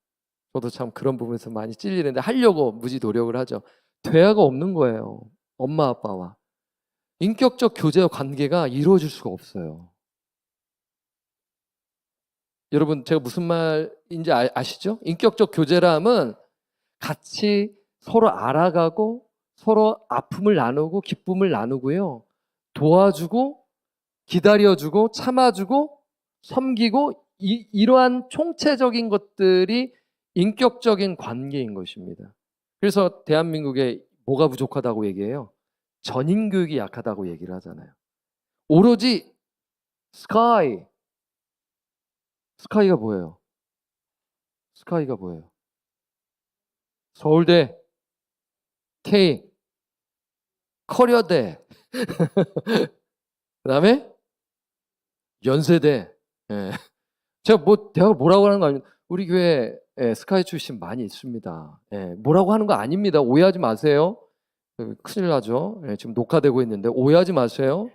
저도 참 그런 부분에서 많이 찔리는데 하려고 무지 노력을 하죠. 대화가 없는 거예요. 엄마 아빠와. 인격적 교제와 관계가 이루어질 수가 없어요. 여러분, 제가 무슨 말인지 아시죠? 인격적 교제라면 같이 서로 알아가고 서로 아픔을 나누고 기쁨을 나누고요. 도와주고 기다려주고 참아주고 섬기고 이러한 총체적인 것들이 인격적인 관계인 것입니다. 그래서 대한민국에 뭐가 부족하다고 얘기해요? 전인교육이 약하다고 얘기를 하잖아요. 오로지 스카이가 뭐예요? 스카이가 뭐예요? 서울대, K, 커려대, 그 다음에 연세대. 제가 대학을 뭐라고 하는 거 아닙니다. 우리 교회 스카이 출신 많이 있습니다. 뭐라고 하는 거 아닙니다. 오해하지 마세요. 큰일 나죠. 지금 녹화되고 있는데 오해하지 마세요.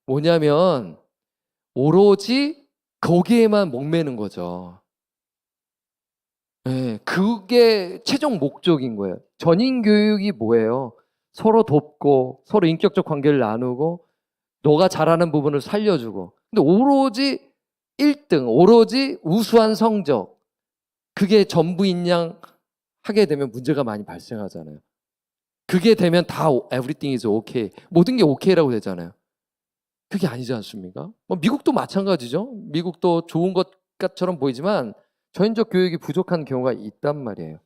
뭐냐면 오로지 거기에만 목매는 거죠. 그게 최종 목적인 거예요. 전인 교육이 뭐예요? 서로 돕고 서로 인격적 관계를 나누고 너가 잘하는 부분을 살려주고. 근데 오로지 1등, 오로지 우수한 성적, 그게 전부인 양 하게 되면 문제가 많이 발생하잖아요. 그게 되면 다 everything is okay, 모든 게 okay라고 되잖아요. 그게 아니지 않습니까? 뭐 미국도 마찬가지죠. 미국도 좋은 것처럼 보이지만 전인적 교육이 부족한 경우가 있단 말이에요.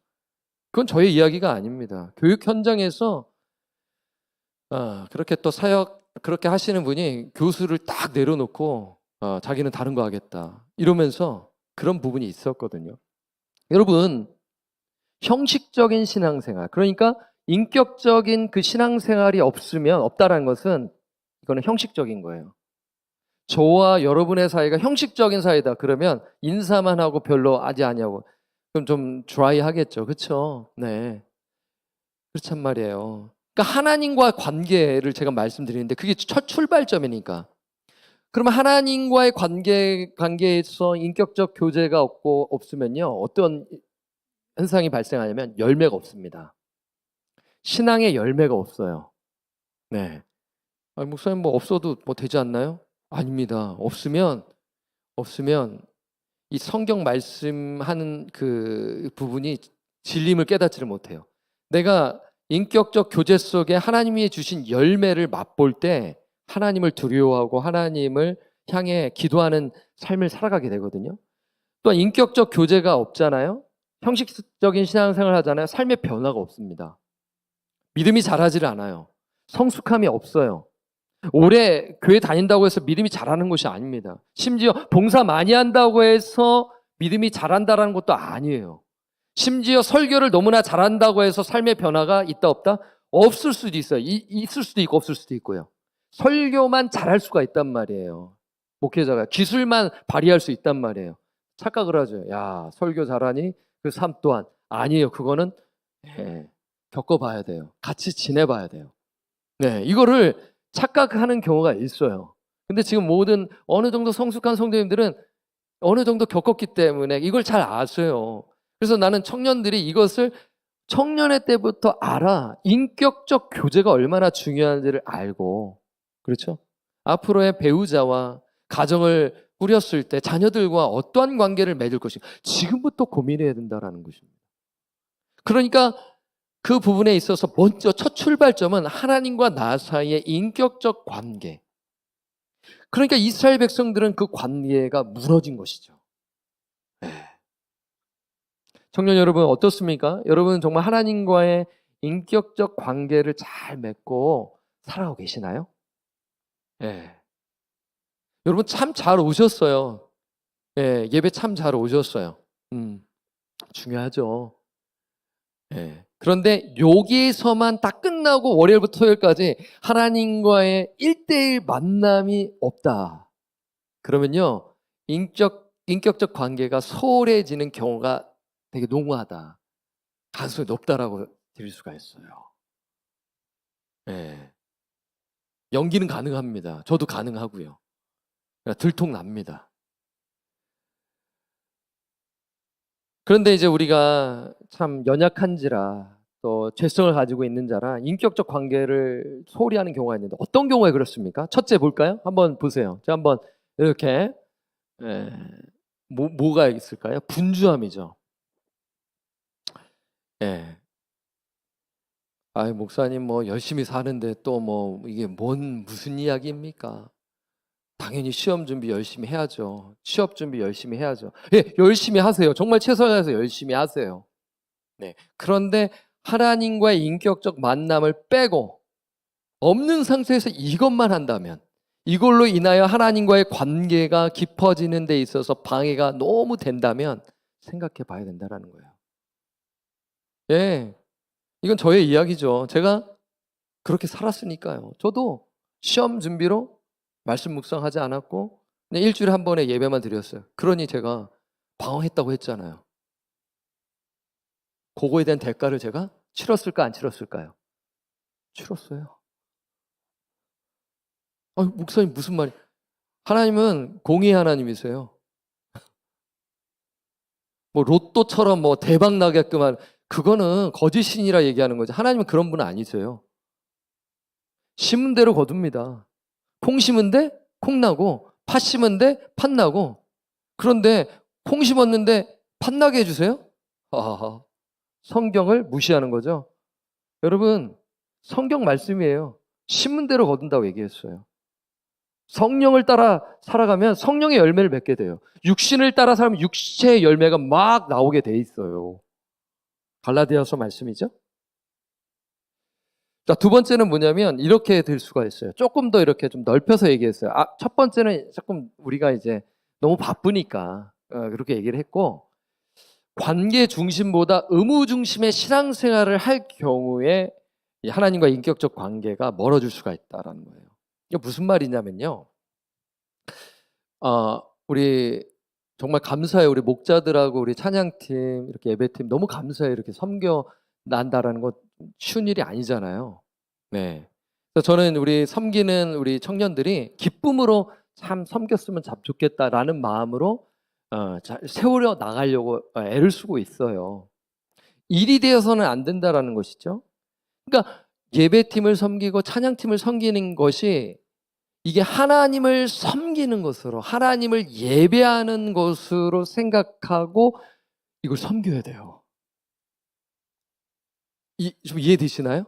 그건 저의 이야기가 아닙니다. 교육 현장에서 그렇게 또 사역 그렇게 하시는 분이 교수를 딱 내려놓고 자기는 다른 거 하겠다 이러면서 그런 부분이 있었거든요. 여러분, 형식적인 신앙생활, 그러니까 인격적인 그 신앙생활이 없다라는 것은 이거는 형식적인 거예요. 저와 여러분의 사이가 형식적인 사이다 그러면 인사만 하고 별로 하지 않냐고 그럼 좀 드라이하겠죠. 그렇죠? 네, 그렇단 말이에요. 그러니까 하나님과 관계를 제가 말씀드리는데 그게 첫 출발점이니까. 그러면 하나님과의 관계에서 인격적 교제가 없으면요 어떤 현상이 발생하냐면 열매가 없습니다. 신앙의 열매가 없어요. 네. 목사님 뭐 없어도 뭐 되지 않나요? 아닙니다. 없으면 이 성경 말씀하는 그 부분이 진림을 깨닫지를 못해요. 내가 인격적 교제 속에 하나님이 주신 열매를 맛볼 때 하나님을 두려워하고 하나님을 향해 기도하는 삶을 살아가게 되거든요. 또한 인격적 교제가 없잖아요. 형식적인 신앙생활을 하잖아요. 삶의 변화가 없습니다. 믿음이 자라지를 않아요. 성숙함이 없어요. 오래 교회 다닌다고 해서 믿음이 자라는 것이 아닙니다. 심지어 봉사 많이 한다고 해서 믿음이 자란다는 것도 아니에요. 심지어 설교를 너무나 잘한다고 해서 삶의 변화가 있다 없다? 없을 수도 있어요. 있을 수도 있고 없을 수도 있고요. 설교만 잘할 수가 있단 말이에요. 목회자가 기술만 발휘할 수 있단 말이에요. 착각을 하죠. 야, 설교 잘하니 그 삶 또한 아니에요. 그거는 겪어봐야 돼요. 같이 지내봐야 돼요. 네, 이거를 착각하는 경우가 있어요. 근데 지금 모든 어느 정도 성숙한 성도님들은 어느 정도 겪었기 때문에 이걸 잘 아세요. 그래서 나는 청년들이 이것을 청년의 때부터 알아. 인격적 교제가 얼마나 중요한지를 알고, 그렇죠? 앞으로의 배우자와 가정을 꾸렸을 때 자녀들과 어떠한 관계를 맺을 것인가 지금부터 고민해야 된다는 것입니다. 그러니까 그 부분에 있어서 먼저 첫 출발점은 하나님과 나 사이의 인격적 관계. 그러니까 이스라엘 백성들은 그 관계가 무너진 것이죠. 청년 여러분 어떻습니까? 여러분 정말 하나님과의 인격적 관계를 잘 맺고 살아가고 계시나요? 여러분 참 잘 오셨어요. 예배 참 잘 오셨어요. 중요하죠. 그런데 여기에서만 다 끝나고 월요일부터 토요일까지 하나님과의 1대1 만남이 없다. 그러면요, 인격적 관계가 소홀해지는 경우가 되게 농후하다. 가능성이 높다라고 드릴 수가 있어요. 연기는 가능합니다. 저도 가능하고요. 들통납니다. 그런데 이제 우리가 참 연약한지라 또 죄성을 가지고 있는 자라 인격적 관계를 소홀히 하는 경우가 있는데 어떤 경우에 그렇습니까? 첫째 볼까요? 한번 보세요. 제가 한번 이렇게 뭐가 있을까요? 분주함이죠. 목사님 뭐 열심히 사는데 또 뭐 이게 무슨 이야기입니까? 당연히 시험 준비 열심히 해야죠. 취업 준비 열심히 해야죠. 열심히 하세요. 정말 최선을 다해서 열심히 하세요. 그런데 하나님과의 인격적 만남을 빼고 없는 상태에서 이것만 한다면 이걸로 인하여 하나님과의 관계가 깊어지는 데 있어서 방해가 너무 된다면 생각해 봐야 된다는 거예요. 이건 저의 이야기죠. 제가 그렇게 살았으니까요. 저도 시험 준비로 말씀 묵상하지 않았고 그냥 일주일에 한 번에 예배만 드렸어요. 그러니 제가 방황했다고 했잖아요. 그거에 대한 대가를 제가 치렀을까 안 치렀을까요? 치렀어요. 목사님 무슨 말이? 하나님은 공의 하나님이세요. 뭐 로또처럼 뭐 대박 나게끔 그거는 거짓신이라 얘기하는 거죠. 하나님은 그런 분은 아니세요. 심은 대로 거둡니다. 콩 심은 데 콩 나고 팥 심은 데 팥 나고 그런데 콩 심었는데 팥나게 해주세요? 성경을 무시하는 거죠. 여러분, 성경 말씀이에요. 심은 대로 거둔다고 얘기했어요. 성령을 따라 살아가면 성령의 열매를 맺게 돼요. 육신을 따라 살면 육체의 열매가 막 나오게 돼 있어요. 갈라디아서 말씀이죠. 자, 두 번째는 뭐냐면 이렇게 될 수가 있어요. 조금 더 이렇게 좀 넓혀서 얘기했어요. 첫 번째는 조금 우리가 이제 너무 바쁘니까 그렇게 얘기를 했고, 관계 중심보다 의무 중심의 신앙생활을 할 경우에 이 하나님과 인격적 관계가 멀어질 수가 있다라는 거예요. 이게 무슨 말이냐면요. 우리 정말 감사해요. 우리 목자들하고 우리 찬양팀, 이렇게 예배팀 너무 감사해요. 이렇게 섬겨 난다라는 거 쉬운 일이 아니잖아요. 네. 그래서 저는 우리 섬기는 우리 청년들이 기쁨으로 참 섬겼으면 참 좋겠다라는 마음으로 잘 세우려 나가려고 애를 쓰고 있어요. 일이 되어서는 안 된다라는 것이죠. 그러니까 예배팀을 섬기고 찬양팀을 섬기는 것이 이게 하나님을 섬기는 것으로, 하나님을 예배하는 것으로 생각하고 이걸 섬겨야 돼요. 좀 이해되시나요?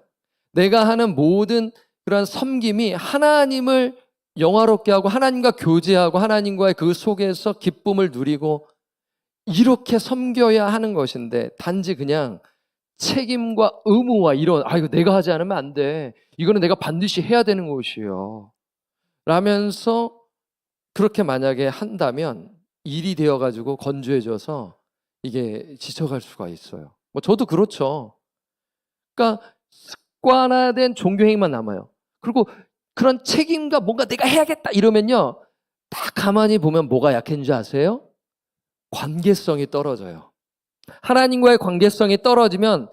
내가 하는 모든 그런 섬김이 하나님을 영화롭게 하고 하나님과 교제하고 하나님과의 그 속에서 기쁨을 누리고 이렇게 섬겨야 하는 것인데, 단지 그냥 책임과 의무와 이런 이거 내가 하지 않으면 안 돼, 이거는 내가 반드시 해야 되는 것이요 라면서 그렇게 만약에 한다면 일이 되어가지고 건조해져서 이게 지쳐갈 수가 있어요. 뭐 저도 그렇죠. 그러니까 습관화된 종교행위만 남아요. 그리고 그런 책임과 뭔가 내가 해야겠다 이러면요, 딱 가만히 보면 뭐가 약해진지 아세요? 관계성이 떨어져요. 하나님과의 관계성이 떨어지면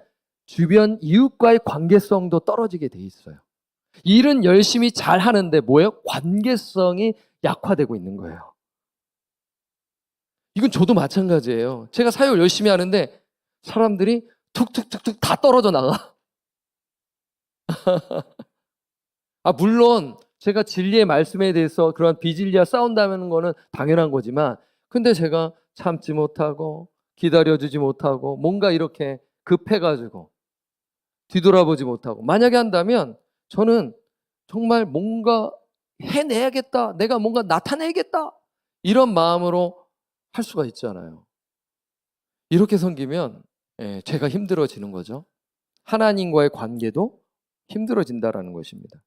주변 이웃과의 관계성도 떨어지게 돼 있어요. 일은 열심히 잘 하는데 뭐예요? 관계성이 약화되고 있는 거예요. 이건 저도 마찬가지예요. 제가 사역을 열심히 하는데 사람들이 툭툭툭툭 다 떨어져 나가. 물론 제가 진리의 말씀에 대해서 그런 비진리와 싸운다는 거는 당연한 거지만, 근데 제가 참지 못하고 기다려주지 못하고 뭔가 이렇게 급해가지고 뒤돌아보지 못하고 만약에 한다면 저는 정말 뭔가 해내야겠다, 내가 뭔가 나타내야겠다 이런 마음으로 할 수가 있잖아요. 이렇게 섬기면 제가 힘들어지는 거죠. 하나님과의 관계도 힘들어진다라는 것입니다.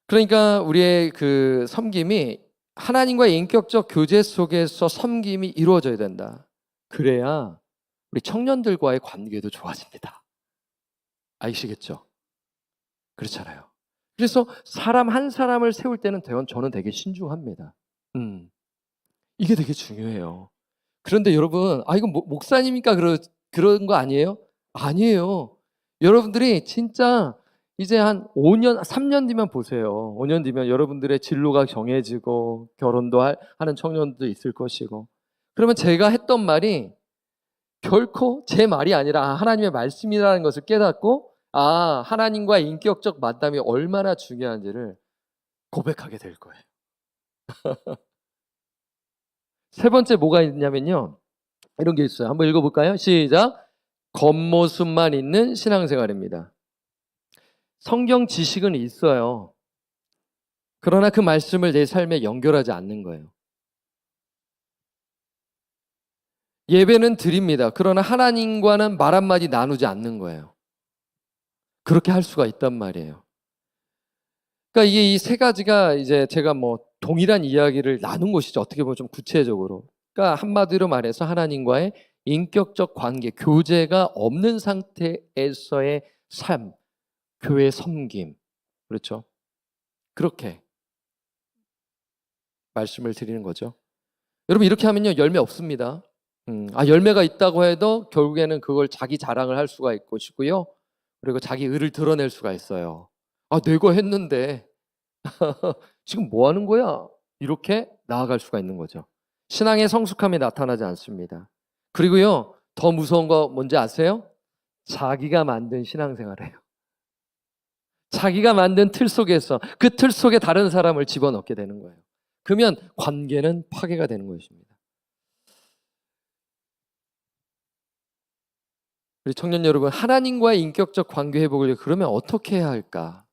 그러니까 우리의 그 섬김이 하나님과의 인격적 교제 속에서 섬김이 이루어져야 된다. 그래야 우리 청년들과의 관계도 좋아집니다. 아시겠죠? 그렇잖아요. 그래서 사람 한 사람을 세울 때는 저는 되게 신중합니다. 이게 되게 중요해요. 그런데 여러분, 이건 목사님이니까 그런 거 아니에요? 아니에요. 여러분들이 진짜 이제 한 5년, 3년 뒤면 보세요. 5년 뒤면 여러분들의 진로가 정해지고 결혼도 하는 청년도 있을 것이고, 그러면 제가 했던 말이 결코 제 말이 아니라 하나님의 말씀이라는 것을 깨닫고 하나님과의 인격적 만남이 얼마나 중요한지를 고백하게 될 거예요. 세 번째 뭐가 있냐면요, 이런 게 있어요. 한번 읽어볼까요? 시작. 겉모습만 있는 신앙생활입니다. 성경 지식은 있어요. 그러나 그 말씀을 내 삶에 연결하지 않는 거예요. 예배는 드립니다. 그러나 하나님과는 말 한마디 나누지 않는 거예요. 그렇게 할 수가 있단 말이에요. 그러니까 이게 이 세 가지가 이제 제가 동일한 이야기를 나눈 것이죠. 어떻게 보면 좀 구체적으로. 그러니까 한마디로 말해서 하나님과의 인격적 관계, 교제가 없는 상태에서의 삶, 교회 섬김, 그렇죠? 그렇게 말씀을 드리는 거죠. 여러분, 이렇게 하면요, 열매 없습니다. 열매가 있다고 해도 결국에는 그걸 자기 자랑을 할 수가 있고 싶고요. 그리고 자기 의를 드러낼 수가 있어요. 내가 했는데 지금 뭐 하는 거야? 이렇게 나아갈 수가 있는 거죠. 신앙의 성숙함이 나타나지 않습니다. 그리고요, 더 무서운 거 뭔지 아세요? 자기가 만든 신앙생활이에요. 자기가 만든 틀 속에서 그 틀 속에 다른 사람을 집어넣게 되는 거예요. 그러면 관계는 파괴가 되는 것입니다. 우리 청년 여러분, 하나님과의 인격적 관계 회복을 위해 그러면 어떻게 해야 할까?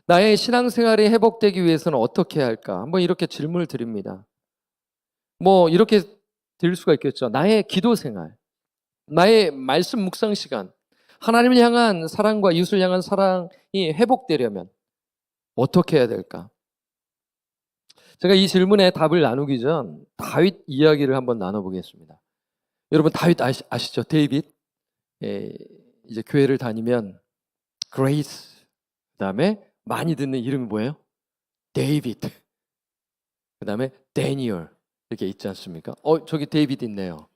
나의 신앙생활이 회복되기 위해서는 어떻게 해야 할까? 한번 이렇게 질문을 드립니다. 뭐 이렇게 드릴 수가 있겠죠. 나의 기도 생활, 나의 말씀 묵상 시간, 하나님을 향한 사랑과 이웃을 향한 사랑이 회복되려면 어떻게 해야 될까? 제가 이 질문에 답을 나누기 전 다윗 이야기를 한번 나눠보겠습니다. 여러분 다윗 아시죠? 데이빗. 이제 교회를 다니면 그레이스, 그 다음에 많이 듣는 이름이 뭐예요? 데이빗, 그 다음에 데니얼 이렇게 있지 않습니까? 저기 데이빗 있네요.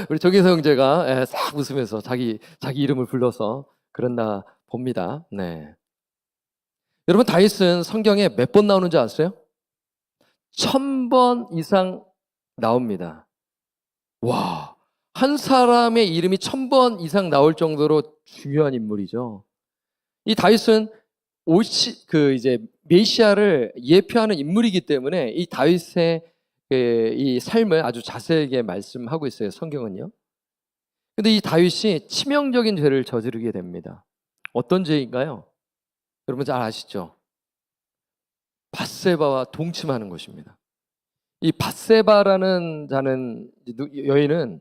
우리 정혜성 형제가 싹 웃으면서 자기 이름을 불러서 그랬나 봅니다. 네. 여러분 다윗은 성경에 몇 번 나오는지 아세요? 1000번 이상 나옵니다. 와, 한 사람의 이름이 1000번 이상 나올 정도로 중요한 인물이죠. 이 다윗은 이제 메시아를 예표하는 인물이기 때문에 이 다윗의 이 삶을 아주 자세하게 말씀하고 있어요. 성경은요. 근데 이 다윗이 치명적인 죄를 저지르게 됩니다. 어떤 죄인가요? 여러분 잘 아시죠? 밧세바와 동침하는 것입니다. 이 밧세바라는 여인은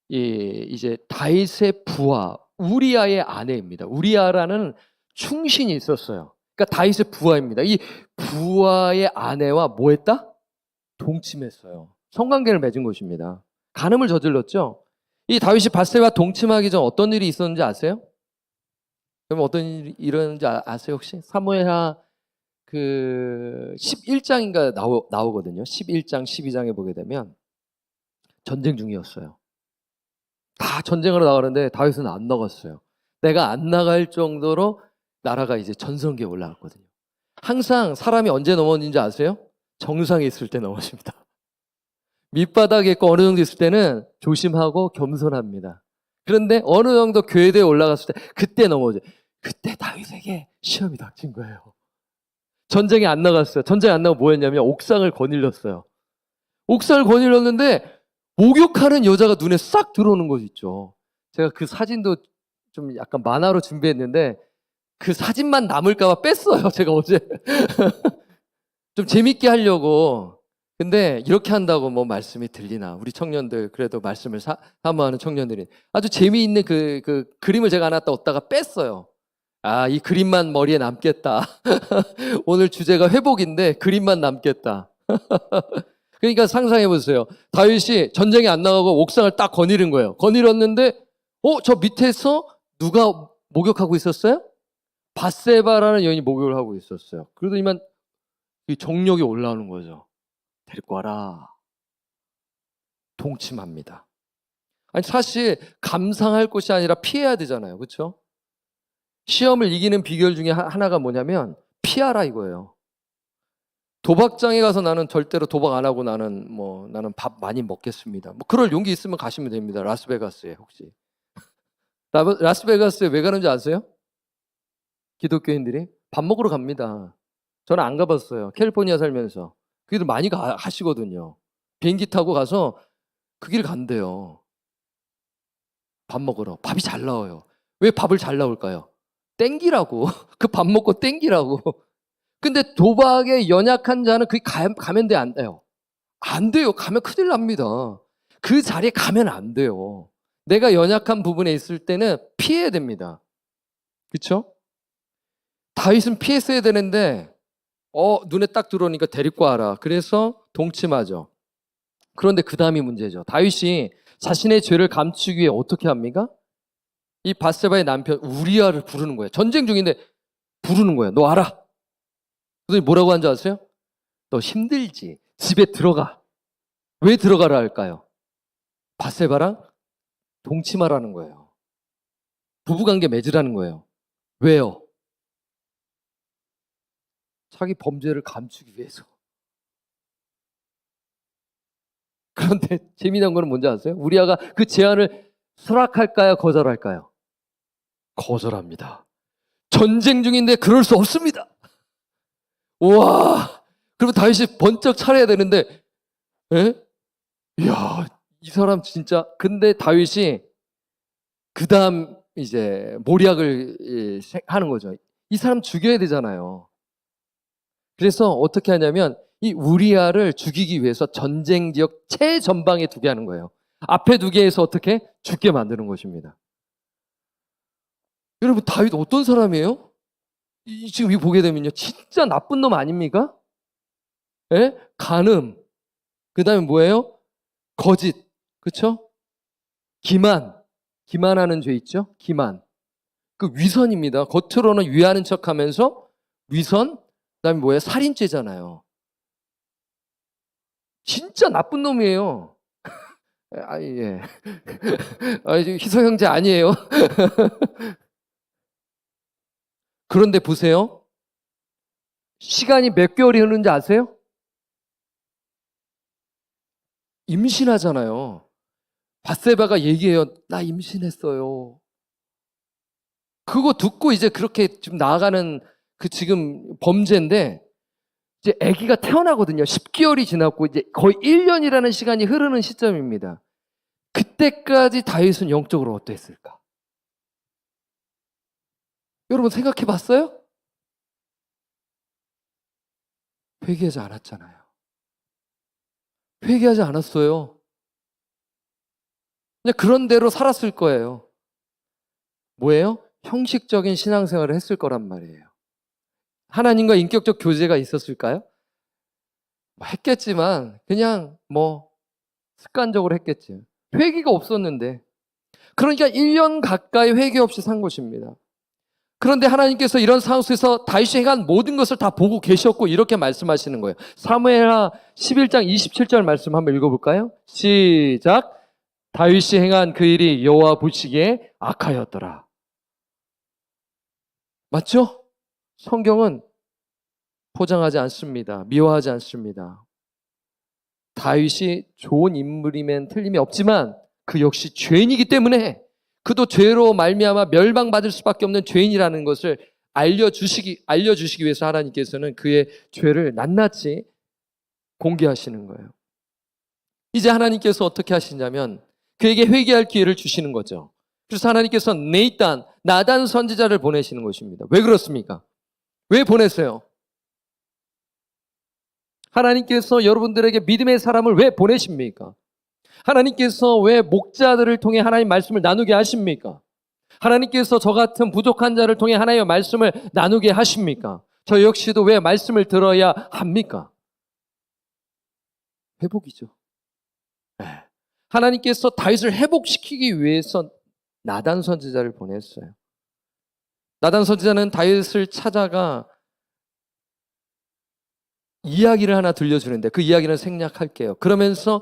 이제 다윗의 부하 우리아의 아내입니다. 우리아라는 충신이 있었어요. 그러니까 다윗의 부하입니다. 이 부하의 아내와 뭐 했다? 동침했어요. 성관계를 맺은 것입니다. 간음을 저질렀죠. 이 다윗이 밧세바와 동침하기 전 어떤 일이 있었는지 아세요? 그럼 어떤 일이 일어났는지 아세요 혹시? 사무엘하 11장인가 나오거든요. 11장, 12장에 보게 되면 전쟁 중이었어요. 다 전쟁으로 나가는데 다윗은 안 나갔어요. 내가 안 나갈 정도로 나라가 이제 전성기에 올라갔거든요. 항상 사람이 언제 넘어지는지 아세요? 정상에 있을 때 넘어집니다. 밑바닥에 있고 어느 정도 있을 때는 조심하고 겸손합니다. 그런데 어느 정도 교회대에 올라갔을 때 그때 넘어져요. 그때 다윗에게 시험이 닥친 거예요. 전쟁에 안 나갔어요. 전쟁에 안 나가고 뭐 했냐면 옥상을 거닐렸어요. 옥상을 거닐렸는데 목욕하는 여자가 눈에 싹 들어오는 것 있죠. 제가 그 사진도 좀 약간 만화로 준비했는데 그 사진만 남을까 봐 뺐어요. 제가 어제. 좀 재밌게 하려고. 근데 이렇게 한다고 뭐 말씀이 들리나. 우리 청년들 그래도 말씀을 사모하는 청년들이 아주 재미있는 그 그림을 제가 하나 떴다가 뺐어요. 이 그림만 머리에 남겠다. 오늘 주제가 회복인데 그림만 남겠다. 그러니까 상상해 보세요. 다윗이 전쟁에 안 나가고 옥상을 딱 거닐은 거예요. 거닐었는데 저 밑에서 누가 목욕하고 있었어요? 밧세바라는 여인이 목욕을 하고 있었어요. 그러더니만 이 정력이 올라오는 거죠. 데리고 와라. 동침합니다. 아니 사실 감상할 것이 아니라 피해야 되잖아요. 그렇죠? 시험을 이기는 비결 중에 하나가 뭐냐면 피하라 이거예요. 도박장에 가서 나는 절대로 도박 안 하고 나는 밥 많이 먹겠습니다. 뭐 그럴 용기 있으면 가시면 됩니다. 라스베가스에 혹시. 라스베가스에 왜 가는지 아세요? 기독교인들이 밥 먹으러 갑니다. 저는 안 가봤어요. 캘리포니아 살면서. 그 길 많이 하시거든요. 비행기 타고 가서 그 길 간대요. 밥 먹으러. 밥이 잘 나와요. 왜 밥을 잘 나올까요? 땡기라고. 그 밥 먹고 땡기라고. 근데 도박에 연약한 자는 그게 가면 안 돼요. 안 돼요. 가면 큰일 납니다. 그 자리에 가면 안 돼요. 내가 연약한 부분에 있을 때는 피해야 됩니다. 그렇죠? 다윗은 피했어야 되는데 눈에 딱 들어오니까 데리고 와라. 그래서 동침하죠. 그런데 그 다음이 문제죠. 다윗이 자신의 죄를 감추기 위해 어떻게 합니까? 이 밧세바의 남편 우리아를 부르는 거예요. 전쟁 중인데 부르는 거예요. 너 와라. 그래서 뭐라고 한 줄 아세요? 너 힘들지. 집에 들어가. 왜 들어가라 할까요? 밧세바랑 동침하라는 거예요. 부부관계 맺으라는 거예요. 왜요? 자기 범죄를 감추기 위해서. 그런데 재미난 거는 뭔지 아세요? 우리아가 그 제안을 수락할까요? 거절할까요? 거절합니다. 전쟁 중인데 그럴 수 없습니다. 우와, 그러면 다윗이 번쩍 차려야 되는데, 에? 이야, 이 사람 진짜. 근데 다윗이 그 다음 이제 모략을 하는 거죠. 이 사람 죽여야 되잖아요. 그래서 어떻게 하냐면 이 우리아를 죽이기 위해서 전쟁 지역 최전방에 두게 하는 거예요. 앞에 두게 해서 어떻게? 죽게 만드는 것입니다. 여러분, 다윗 어떤 사람이에요? 지금 이거 보게 되면요, 진짜 나쁜 놈 아닙니까? 예? 간음. 그 다음에 뭐예요? 거짓. 그쵸? 기만하는 죄 있죠? 기만. 그 위선입니다. 겉으로는 위하는 척 하면서 위선, 그 다음에 뭐예요? 살인죄잖아요. 진짜 나쁜 놈이에요. 아, 예. 희소 형제 아니에요. 그런데 보세요. 시간이 몇 개월이 흐르는지 아세요? 임신하잖아요. 밧세바가 얘기해요. 나 임신했어요. 그거 듣고 이제 그렇게 지금 나아가는 그 지금 범죄인데, 이제 아기가 태어나거든요. 10개월이 지났고 이제 거의 1년이라는 시간이 흐르는 시점입니다. 그때까지 다윗은 영적으로 어땠을까? 여러분 생각해 봤어요? 회개하지 않았잖아요. 회개하지 않았어요. 그냥 그런 대로 살았을 거예요. 뭐예요? 형식적인 신앙생활을 했을 거란 말이에요. 하나님과 인격적 교제가 있었을까요? 했겠지만 그냥 습관적으로 했겠지. 회개가 없었는데. 그러니까 1년 가까이 회개 없이 산 것입니다. 그런데 하나님께서 이런 상황 속에서 다윗이 행한 모든 것을 다 보고 계셨고 이렇게 말씀하시는 거예요. 사무엘하 11장 27절 말씀 한번 읽어볼까요? 시작. 다윗이 행한 그 일이 여호와 보시기에 악하였더라. 맞죠? 성경은 포장하지 않습니다. 미워하지 않습니다. 다윗이 좋은 인물이면 틀림이 없지만 그 역시 죄인이기 때문에 그도 죄로 말미암아 멸망받을 수밖에 없는 죄인이라는 것을 알려주시기 위해서 하나님께서는 그의 죄를 낱낱이 공개하시는 거예요. 이제 하나님께서 어떻게 하시냐면 그에게 회개할 기회를 주시는 거죠. 그래서 하나님께서 나단 선지자를 보내시는 것입니다. 왜 그렇습니까? 왜 보냈어요? 하나님께서 여러분들에게 믿음의 사람을 왜 보내십니까? 하나님께서 왜 목자들을 통해 하나님 말씀을 나누게 하십니까? 하나님께서 저 같은 부족한 자를 통해 하나님의 말씀을 나누게 하십니까? 저 역시도 왜 말씀을 들어야 합니까? 회복이죠. 하나님께서 다윗을 회복시키기 위해서 나단 선지자를 보냈어요. 나단 선지자는 다윗을 찾아가 이야기를 하나 들려주는데 그 이야기는 생략할게요. 그러면서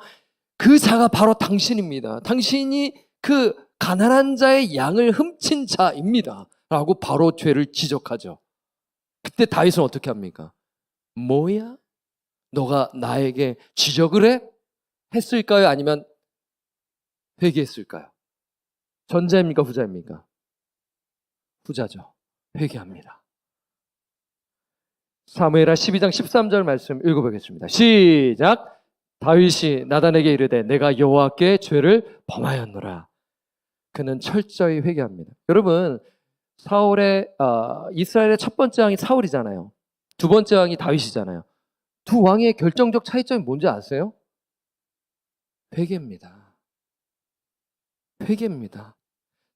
그 자가 바로 당신입니다. 당신이 그 가난한 자의 양을 훔친 자입니다. 라고 바로 죄를 지적하죠. 그때 다윗은 어떻게 합니까? 뭐야? 너가 나에게 지적을 해? 했을까요? 아니면 회개했을까요? 전자입니까? 후자입니까? 후자죠. 회개합니다. 사무엘하 12장 13절 말씀 읽어보겠습니다. 시작! 다윗이 나단에게 이르되 내가 여호와께 죄를 범하였노라. 그는 철저히 회개합니다. 여러분, 이스라엘의 첫 번째 왕이 사울이잖아요. 두 번째 왕이 다윗이잖아요. 두 왕의 결정적 차이점이 뭔지 아세요? 회개입니다. 회개입니다.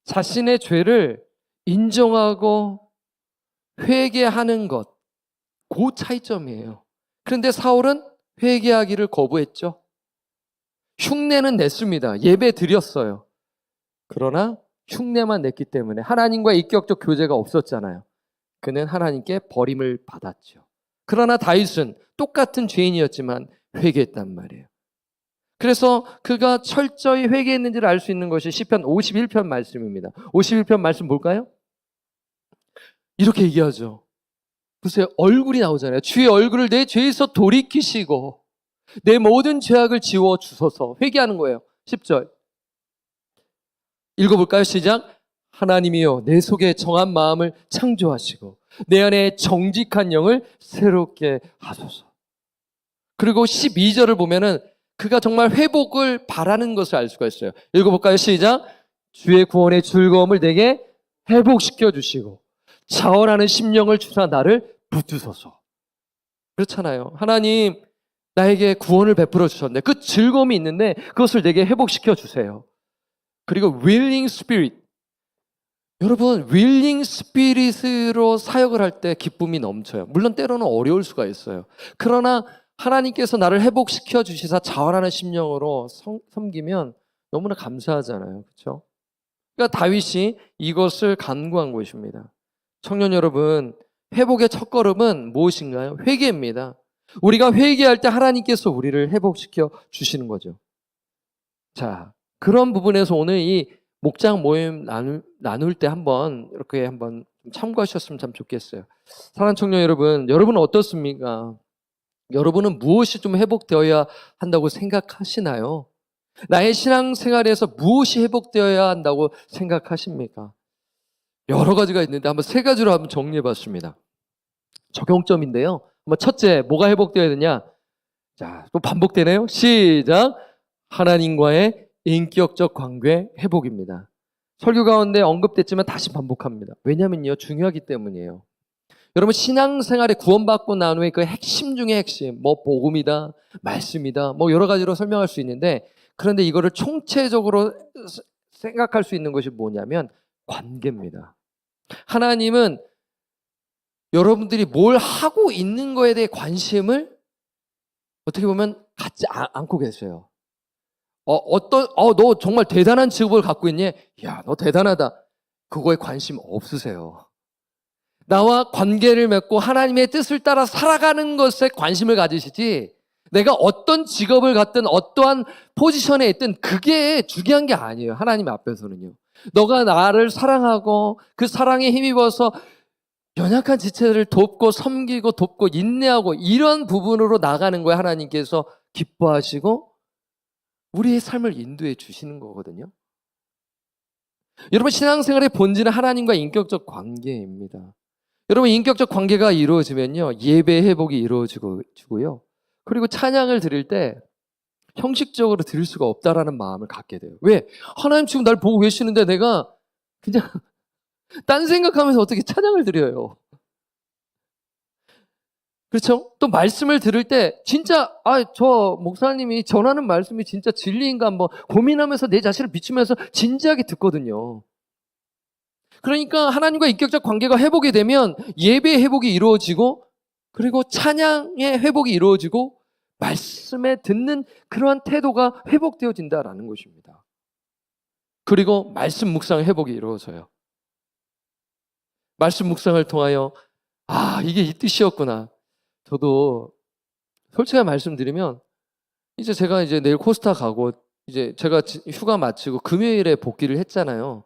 자신의 죄를 인정하고 회개하는 것, 그 차이점이에요. 그런데 사울은 회개하기를 거부했죠. 흉내는 냈습니다. 예배 드렸어요. 그러나 흉내만 냈기 때문에 하나님과의 인격적 교제가 없었잖아요. 그는 하나님께 버림을 받았죠. 그러나 다윗은 똑같은 죄인이었지만 회개했단 말이에요. 그래서 그가 철저히 회개했는지를 알 수 있는 것이 시편 51편 말씀입니다. 51편 말씀 볼까요? 이렇게 얘기하죠. 보세요. 얼굴이 나오잖아요. 주의 얼굴을 내 죄에서 돌이키시고 내 모든 죄악을 지워주소서. 회개하는 거예요. 10절 읽어볼까요? 시작. 하나님이여 내 속에 정한 마음을 창조하시고 내 안에 정직한 영을 새롭게 하소서. 그리고 12절을 보면은 그가 정말 회복을 바라는 것을 알 수가 있어요. 읽어볼까요? 시작. 주의 구원의 즐거움을 내게 회복시켜 주시고 자원하는 심령을 주사 나를 붙드소서. 그렇잖아요. 하나님 나에게 구원을 베풀어 주셨네. 그 즐거움이 있는데 그것을 내게 회복시켜 주세요. 그리고 willing spirit. 여러분 willing spirit으로 사역을 할 때 기쁨이 넘쳐요. 물론 때로는 어려울 수가 있어요. 그러나 하나님께서 나를 회복시켜 주시사 자원하는 심령으로 섬기면 너무나 감사하잖아요. 그렇죠? 그러니까 다윗이 이것을 간구한 것입니다. 청년 여러분, 회복의 첫걸음은 무엇인가요? 회개입니다. 우리가 회개할 때 하나님께서 우리를 회복시켜 주시는 거죠. 자, 그런 부분에서 오늘 이 목장 모임 나눌 때 이렇게 한번 참고하셨으면 참 좋겠어요. 사랑하는 청년 여러분, 여러분은 어떻습니까? 여러분은 무엇이 좀 회복되어야 한다고 생각하시나요? 나의 신앙생활에서 무엇이 회복되어야 한다고 생각하십니까? 여러 가지가 있는데 한번 세 가지로 한번 정리해 봤습니다. 적용점인데요. 첫째, 뭐가 회복되어야 되냐? 자, 또 반복되네요. 시작. 하나님과의 인격적 관계 회복입니다. 설교 가운데 언급됐지만 다시 반복합니다. 왜냐면요, 중요하기 때문이에요. 여러분 신앙생활에 구원받고 난 후에 그 핵심 중에 핵심, 뭐 복음이다, 말씀이다, 뭐 여러 가지로 설명할 수 있는데 그런데 이거를 총체적으로 생각할 수 있는 것이 뭐냐면 관계입니다. 하나님은 여러분들이 뭘 하고 있는 거에 대해 관심을 어떻게 보면 갖지 않고 계세요. 너 정말 대단한 직업을 갖고 있니? 야, 너 대단하다. 그거에 관심 없으세요. 나와 관계를 맺고 하나님의 뜻을 따라 살아가는 것에 관심을 가지시지 내가 어떤 직업을 갖든 어떠한 포지션에 있든 그게 중요한 게 아니에요. 하나님 앞에서는요. 너가 나를 사랑하고 그 사랑에 힘입어서 연약한 지체들을 돕고 섬기고 돕고 인내하고 이런 부분으로 나가는 거예요. 하나님께서 기뻐하시고 우리의 삶을 인도해 주시는 거거든요. 여러분 신앙생활의 본질은 하나님과 인격적 관계입니다. 여러분 인격적 관계가 이루어지면요 예배 회복이 이루어지고요. 그리고 찬양을 드릴 때 형식적으로 드릴 수가 없다라는 마음을 갖게 돼요. 왜? 하나님 지금 날 보고 계시는데 내가 그냥 딴 생각하면서 어떻게 찬양을 드려요? 그렇죠? 또 말씀을 들을 때 진짜 저 목사님이 전하는 말씀이 진짜 진리인가 한번 고민하면서 내 자신을 비추면서 진지하게 듣거든요. 그러니까 하나님과 인격적 관계가 회복이 되면 예배의 회복이 이루어지고 그리고 찬양의 회복이 이루어지고 말씀에 듣는 그러한 태도가 회복되어진다라는 것입니다. 그리고 말씀 묵상의 회복이 이루어져요. 말씀 묵상을 통하여 이게 이 뜻이었구나. 저도 솔직하게 말씀드리면 이제 제가 내일 코스타 가고 이제 제가 휴가 마치고 금요일에 복귀를 했잖아요.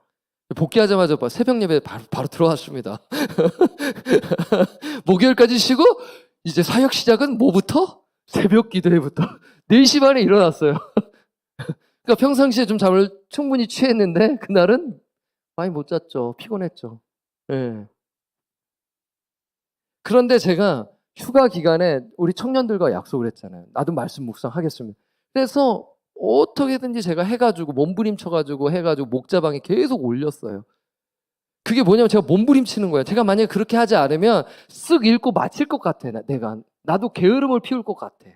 복귀하자마자 새벽 예배 바로 들어왔습니다. 목요일까지 쉬고 이제 사역 시작은 뭐부터? 새벽 기도회부터 4시 반에 일어났어요. 그러니까 평상시에 좀 잠을 충분히 취했는데 그날은 많이 못 잤죠. 피곤했죠. 네. 그런데 제가 휴가 기간에 우리 청년들과 약속을 했잖아요. 나도 말씀 묵상하겠습니다. 그래서 어떻게든지 제가 해가지고 몸부림쳐가지고 해가지고 목자방에 계속 올렸어요. 그게 뭐냐면 제가 몸부림치는 거예요. 제가 만약에 그렇게 하지 않으면 쓱 읽고 마칠 것 같아. 나도 게으름을 피울 것 같아.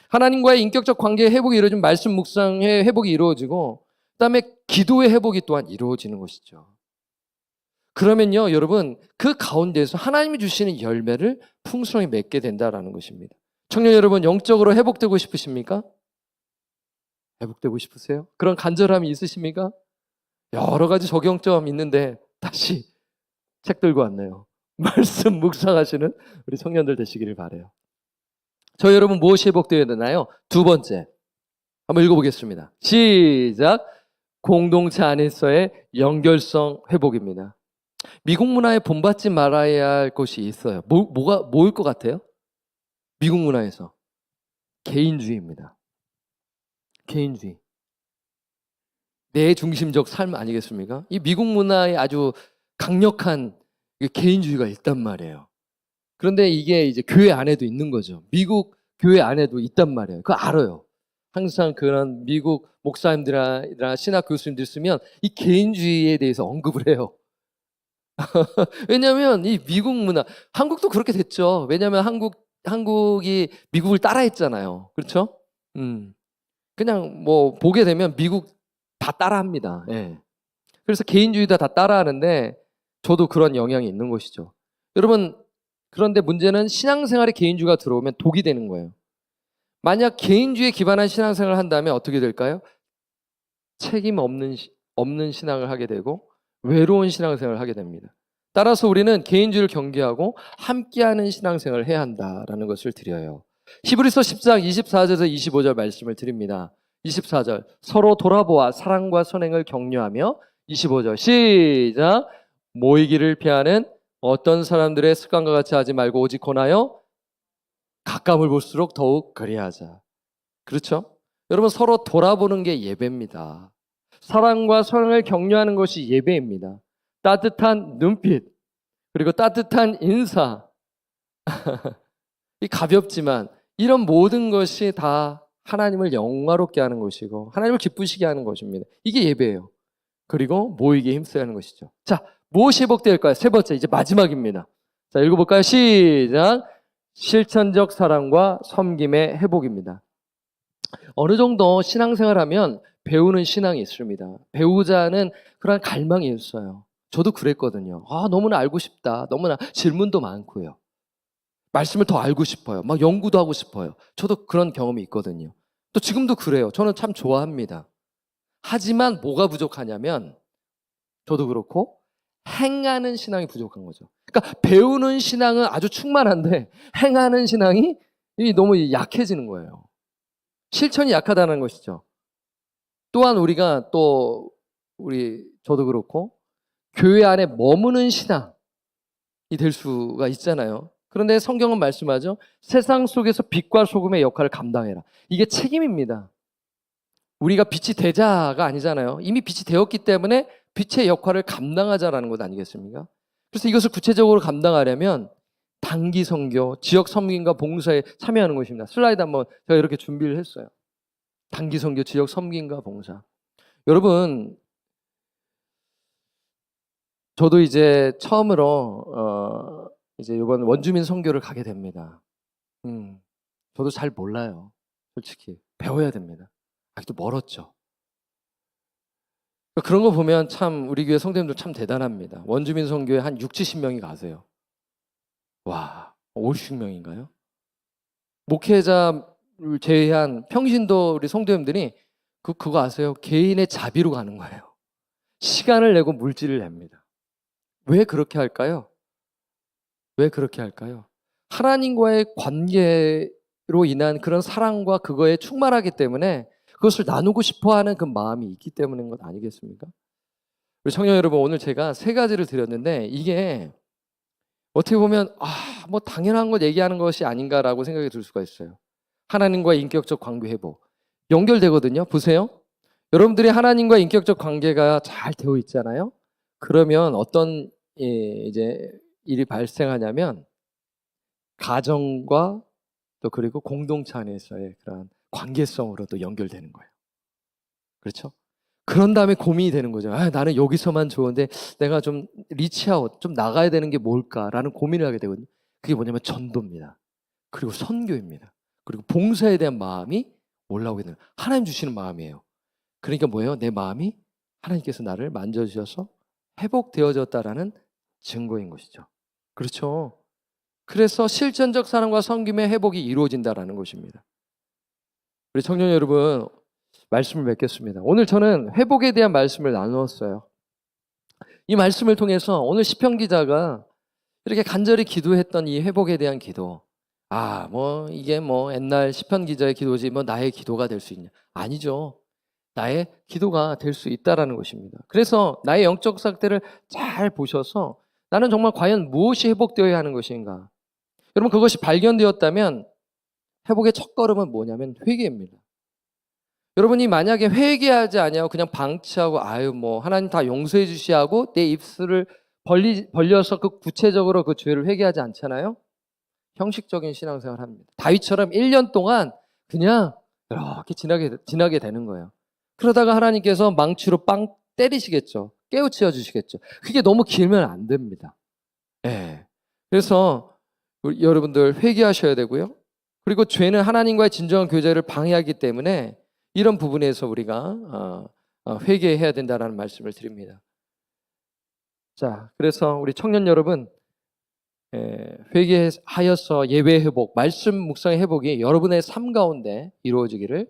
하나님과의 인격적 관계의 회복이 이루어지면 말씀 묵상의 회복이 이루어지고 그다음에 기도의 회복이 또한 이루어지는 것이죠. 그러면요 여러분 그 가운데서 하나님이 주시는 열매를 풍성히 맺게 된다라는 것입니다. 청년 여러분 영적으로 회복되고 싶으십니까? 회복되고 싶으세요? 그런 간절함이 있으십니까? 여러 가지 적용점 있는데 다시 책 들고 왔네요. 말씀 묵상하시는 우리 청년들 되시기를 바라요. 저 여러분 무엇이 회복되어야 되나요? 두 번째 한번 읽어보겠습니다. 시작. 공동체 안에서의 연결성 회복입니다. 미국 문화에 본받지 말아야 할 것이 있어요. 뭐일 것 같아요? 미국 문화에서 개인주의입니다. 개인주의. 내 중심적 삶 아니겠습니까? 이 미국 문화에 아주 강력한 개인주의가 있단 말이에요. 그런데 이게 이제 교회 안에도 있는 거죠. 미국 교회 안에도 있단 말이에요. 그거 알아요. 항상 그런 미국 목사님들이나 신학 교수님들 쓰면 이 개인주의에 대해서 언급을 해요. 왜냐하면 이 미국 문화, 한국도 그렇게 됐죠. 왜냐하면 한국이 미국을 따라했잖아요. 그렇죠? 그냥 뭐 보게 되면 미국 다 따라합니다. 예. 그래서 개인주의다 다 따라하는데 저도 그런 영향이 있는 것이죠. 여러분, 그런데 문제는 신앙생활에 개인주의가 들어오면 독이 되는 거예요. 만약 개인주의에 기반한 신앙생활을 한다면 어떻게 될까요? 책임 없는 신앙을 하게 되고 외로운 신앙생활을 하게 됩니다. 따라서 우리는 개인주의를 경계하고 함께하는 신앙생활을 해야 한다라는 것을 드려요. 히브리서 10장 24절에서 25절 말씀을 드립니다. 24절 서로 돌아보아 사랑과 선행을 격려하며 25절 시작 모이기를 피하는 어떤 사람들의 습관과 같이 하지 말고 오직 권하여 가까움을 볼수록 더욱 그리하자. 그렇죠? 여러분 서로 돌아보는 게 예배입니다. 사랑과 선행을 격려하는 것이 예배입니다. 따뜻한 눈빛 그리고 따뜻한 인사 이 가볍지만 이런 모든 것이 다 하나님을 영화롭게 하는 것이고 하나님을 기쁘시게 하는 것입니다. 이게 예배예요. 그리고 모이기에 힘써야 하는 것이죠. 자, 무엇이 회복될까요? 세 번째 이제 마지막입니다. 자, 읽어볼까요? 시작. 실천적 사랑과 섬김의 회복입니다. 어느 정도 신앙생활하면 배우는 신앙이 있습니다. 배우자는 그런 갈망이 있어요. 저도 그랬거든요. 너무나 알고 싶다. 너무나 질문도 많고요. 말씀을 더 알고 싶어요. 막 연구도 하고 싶어요. 저도 그런 경험이 있거든요. 또 지금도 그래요. 저는 참 좋아합니다. 하지만 뭐가 부족하냐면 저도 그렇고 행하는 신앙이 부족한 거죠. 그러니까 배우는 신앙은 아주 충만한데 행하는 신앙이 너무 약해지는 거예요. 실천이 약하다는 것이죠. 또한 우리가 저도 그렇고 교회 안에 머무는 신앙이 될 수가 있잖아요. 그런데 성경은 말씀하죠. 세상 속에서 빛과 소금의 역할을 감당해라. 이게 책임입니다. 우리가 빛이 되자가 아니잖아요. 이미 빛이 되었기 때문에 빛의 역할을 감당하자라는 것 아니겠습니까? 그래서 이것을 구체적으로 감당하려면 단기 선교, 지역 섬김과 봉사에 참여하는 것입니다. 슬라이드 한번 제가 이렇게 준비를 했어요. 단기 선교, 지역 섬김과 봉사. 여러분, 저도 이제 처음으로 이제 이번 원주민 선교를 가게 됩니다. 저도 잘 몰라요. 솔직히 배워야 됩니다. 아직도 멀었죠. 그런 거 보면 참 우리 교회 성도님들 참 대단합니다. 원주민 선교에 한 60-70명이 가세요. 와, 50명인가요? 목회자를 제외한 평신도 우리 성도님들이 그거 아세요? 개인의 자비로 가는 거예요. 시간을 내고 물질을 냅니다. 왜 그렇게 할까요? 왜 그렇게 할까요? 하나님과의 관계로 인한 그런 사랑과 그거에 충만하기 때문에 그것을 나누고 싶어하는 그 마음이 있기 때문인 것 아니겠습니까? 우리 청년 여러분, 오늘 제가 3가지를 드렸는데 이게 어떻게 보면 뭐 당연한 걸 얘기하는 것이 아닌가라고 생각이 들 수가 있어요. 하나님과의 인격적 관계 회복 연결되거든요. 보세요. 여러분들이 하나님과 인격적 관계가 잘 되어 있잖아요. 그러면 어떤 이제 일이 발생하냐면 가정과 또 그리고 공동체 안에서의 그런 관계성으로도 연결되는 거예요. 그렇죠? 그런 다음에 고민이 되는 거죠. 나는 여기서만 좋은데 내가 좀 리치아웃, 좀 나가야 되는 게 뭘까라는 고민을 하게 되거든요. 그게 뭐냐면 전도입니다. 그리고 선교입니다. 그리고 봉사에 대한 마음이 올라오게 되는 하나님 주시는 마음이에요. 그러니까 뭐예요? 내 마음이 하나님께서 나를 만져주셔서 회복되어졌다라는 증거인 것이죠. 그렇죠? 그래서 실전적 사랑과 섬김의 회복이 이루어진다라는 것입니다. 우리 청년 여러분, 말씀을 맺겠습니다. 오늘 저는 회복에 대한 말씀을 나누었어요. 이 말씀을 통해서 오늘 시편 기자가 이렇게 간절히 기도했던 이 회복에 대한 기도, 이게 옛날 시편 기자의 기도지 나의 기도가 될 수 있냐? 아니죠. 나의 기도가 될 수 있다라는 것입니다. 그래서 나의 영적 상태를 잘 보셔서 나는 정말 과연 무엇이 회복되어야 하는 것인가? 여러분, 그것이 발견되었다면 회복의 첫걸음은 뭐냐면 회개입니다. 여러분이 만약에 회개하지 아니하고 그냥 방치하고 하나님 다 용서해 주시하고 내 입술을 벌려서 구체적으로 그 죄를 회개하지 않잖아요. 형식적인 신앙생활을 합니다. 다윗처럼 1년 동안 그냥 이렇게 지나게 되는 거예요. 그러다가 하나님께서 망치로 빵 때리시겠죠. 깨우쳐 주시겠죠. 그게 너무 길면 안 됩니다. 예. 그래서 여러분들 회개하셔야 되고요. 그리고 죄는 하나님과의 진정한 교제를 방해하기 때문에 이런 부분에서 우리가 회개해야 된다는 말씀을 드립니다. 자, 그래서 우리 청년 여러분, 회개하여서 예배 회복, 말씀 묵상의 회복이 여러분의 삶 가운데 이루어지기를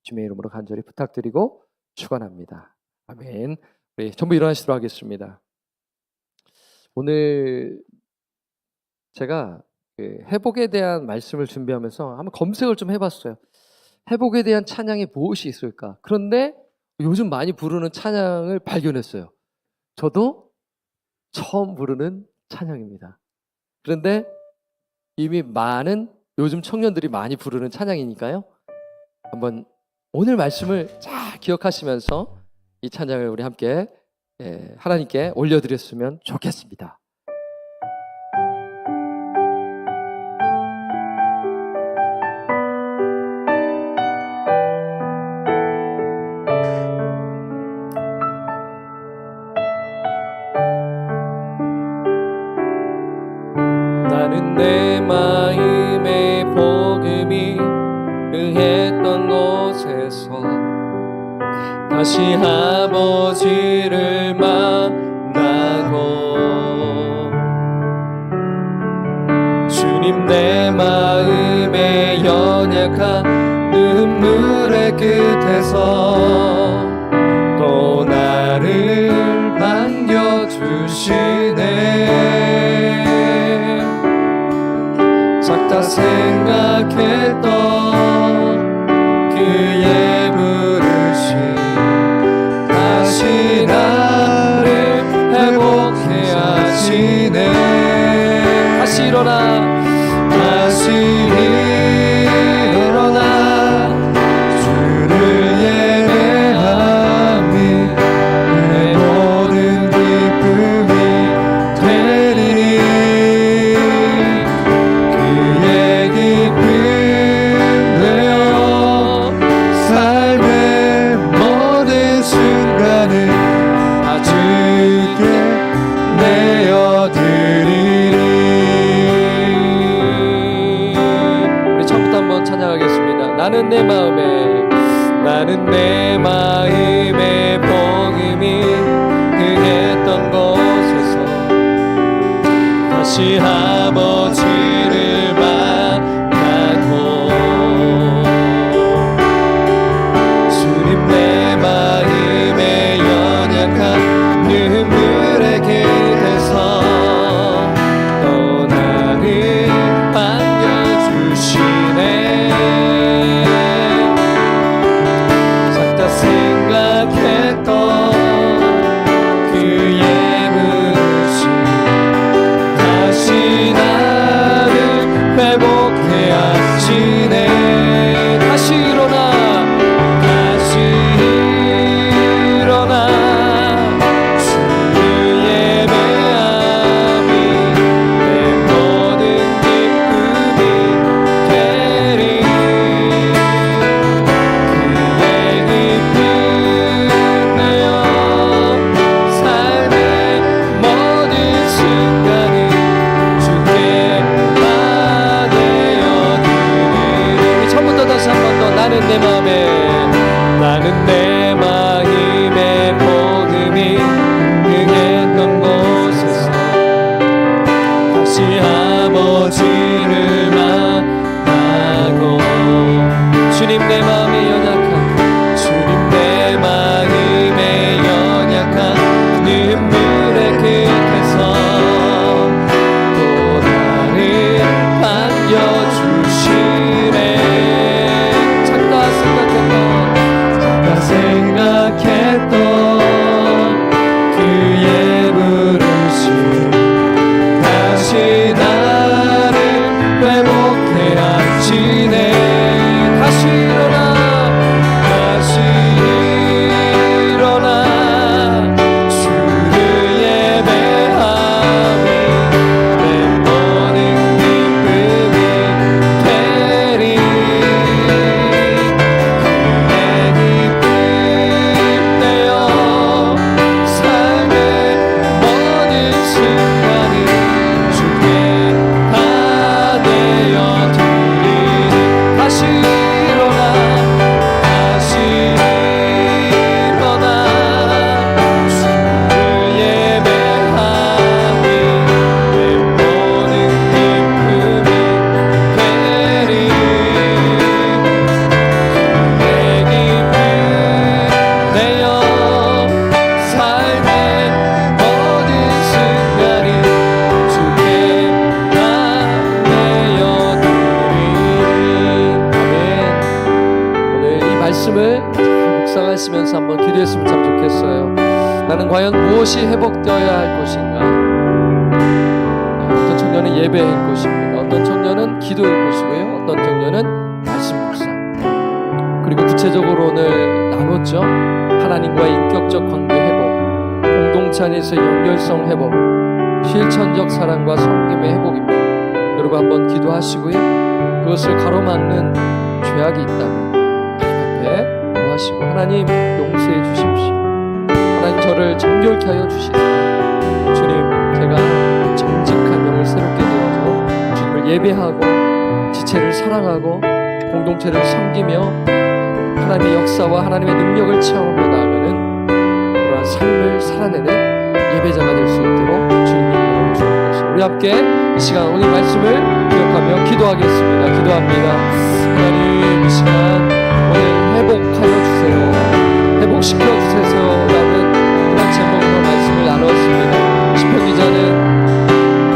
주님의 이름으로 간절히 부탁드리고 축원합니다. 아멘. 우리 전부 일어나시도록 하겠습니다. 오늘 제가 회복에 대한 말씀을 준비하면서 한번 검색을 좀 해봤어요. 회복에 대한 찬양이 무엇이 있을까? 그런데 요즘 많이 부르는 찬양을 발견했어요. 저도 처음 부르는 찬양입니다. 그런데 이미 많은 요즘 청년들이 많이 부르는 찬양이니까요. 한번 오늘 말씀을 잘 기억하시면서 이 찬양을 우리 함께 하나님께 올려드렸으면 좋겠습니다. 나는 내 마음의 복음이 응했던 곳에서 다시 아버지를 만나고 주님 내 마음의 연약한 눈물의 끝에서 또 나를 반겨주시네. 작다 생각했던 그의 부르심 다시 나를 회복해 하시네. 다시 일어나 주를 예배함이 내 모든 기쁨이 되리니 그의 기쁨 되어 삶의 모든 순간을 다 주께 내어드리리. 우리 처음부터 한번 찬양하겠습니다. 나는 내 마음의 복음이 응했던 곳에서 다시 아버지를 만나고 주님 내 마음의 연약한 눈물의 길에서 또 나를 반겨주시네. 작다 생각했던 그의 부르심 다시 나를 회복해 하시네. 다시 일어나 주를 예배함이 내 모든 기쁨이 되리. 그의 기쁨 내어 삶의 모든 순간을 주께 나되어드리리. 우리 처음부터 다시 한 번 더. 나는 내 마음의 복음이 응했던 곳에서 다시 아버지를 만나고 주님 내 마음의 연약한 눈물의 끝에서 또 나를 반겨주시네. 작다 생각했던 그의 부르심 다시 나를 회복해 하시네. 다시 일어나 말씀을 잘 묵상하시면서 한번 기도했으면 참 좋겠어요. 나는 과연 무엇이 회복되어야 할 것인가? 어떤 청년은 예배일 것입니다. 어떤 청년은 기도일 것이고요. 어떤 청년은 말씀 묵상. 그리고 구체적으로 오늘 나눴죠. 하나님과의 인격적 관계 회복, 공동체 안에서 연결성 회복, 실천적 사랑과 섬김의 회복입니다. 여러분 한번 기도하시고요. 그것을 가로막는 죄악이 있다면 하나님 앞에 구하시고 하나님 용서해 주십시오. 하나님 저를 정결케 하여 주시사 주님 제가 정직한 영을 새롭게 되어서 주님을 예배하고 지체를 사랑하고 공동체를 섬기며 하나님의 역사와 하나님의 능력을 체험하며 나아가는 그러한 삶을 살아내는 예배자가 될 수 있도록 주님이 도와주옵소서. 우리 함께 이 시간 오늘 말씀을 기억하며 기도하겠습니다. 기도합니다. 하나님 이 시간 오늘 회복하여 주세요. 회복시켜 주세요라는 그런 제목으로 말씀을 나눴습니다. 시편 기자는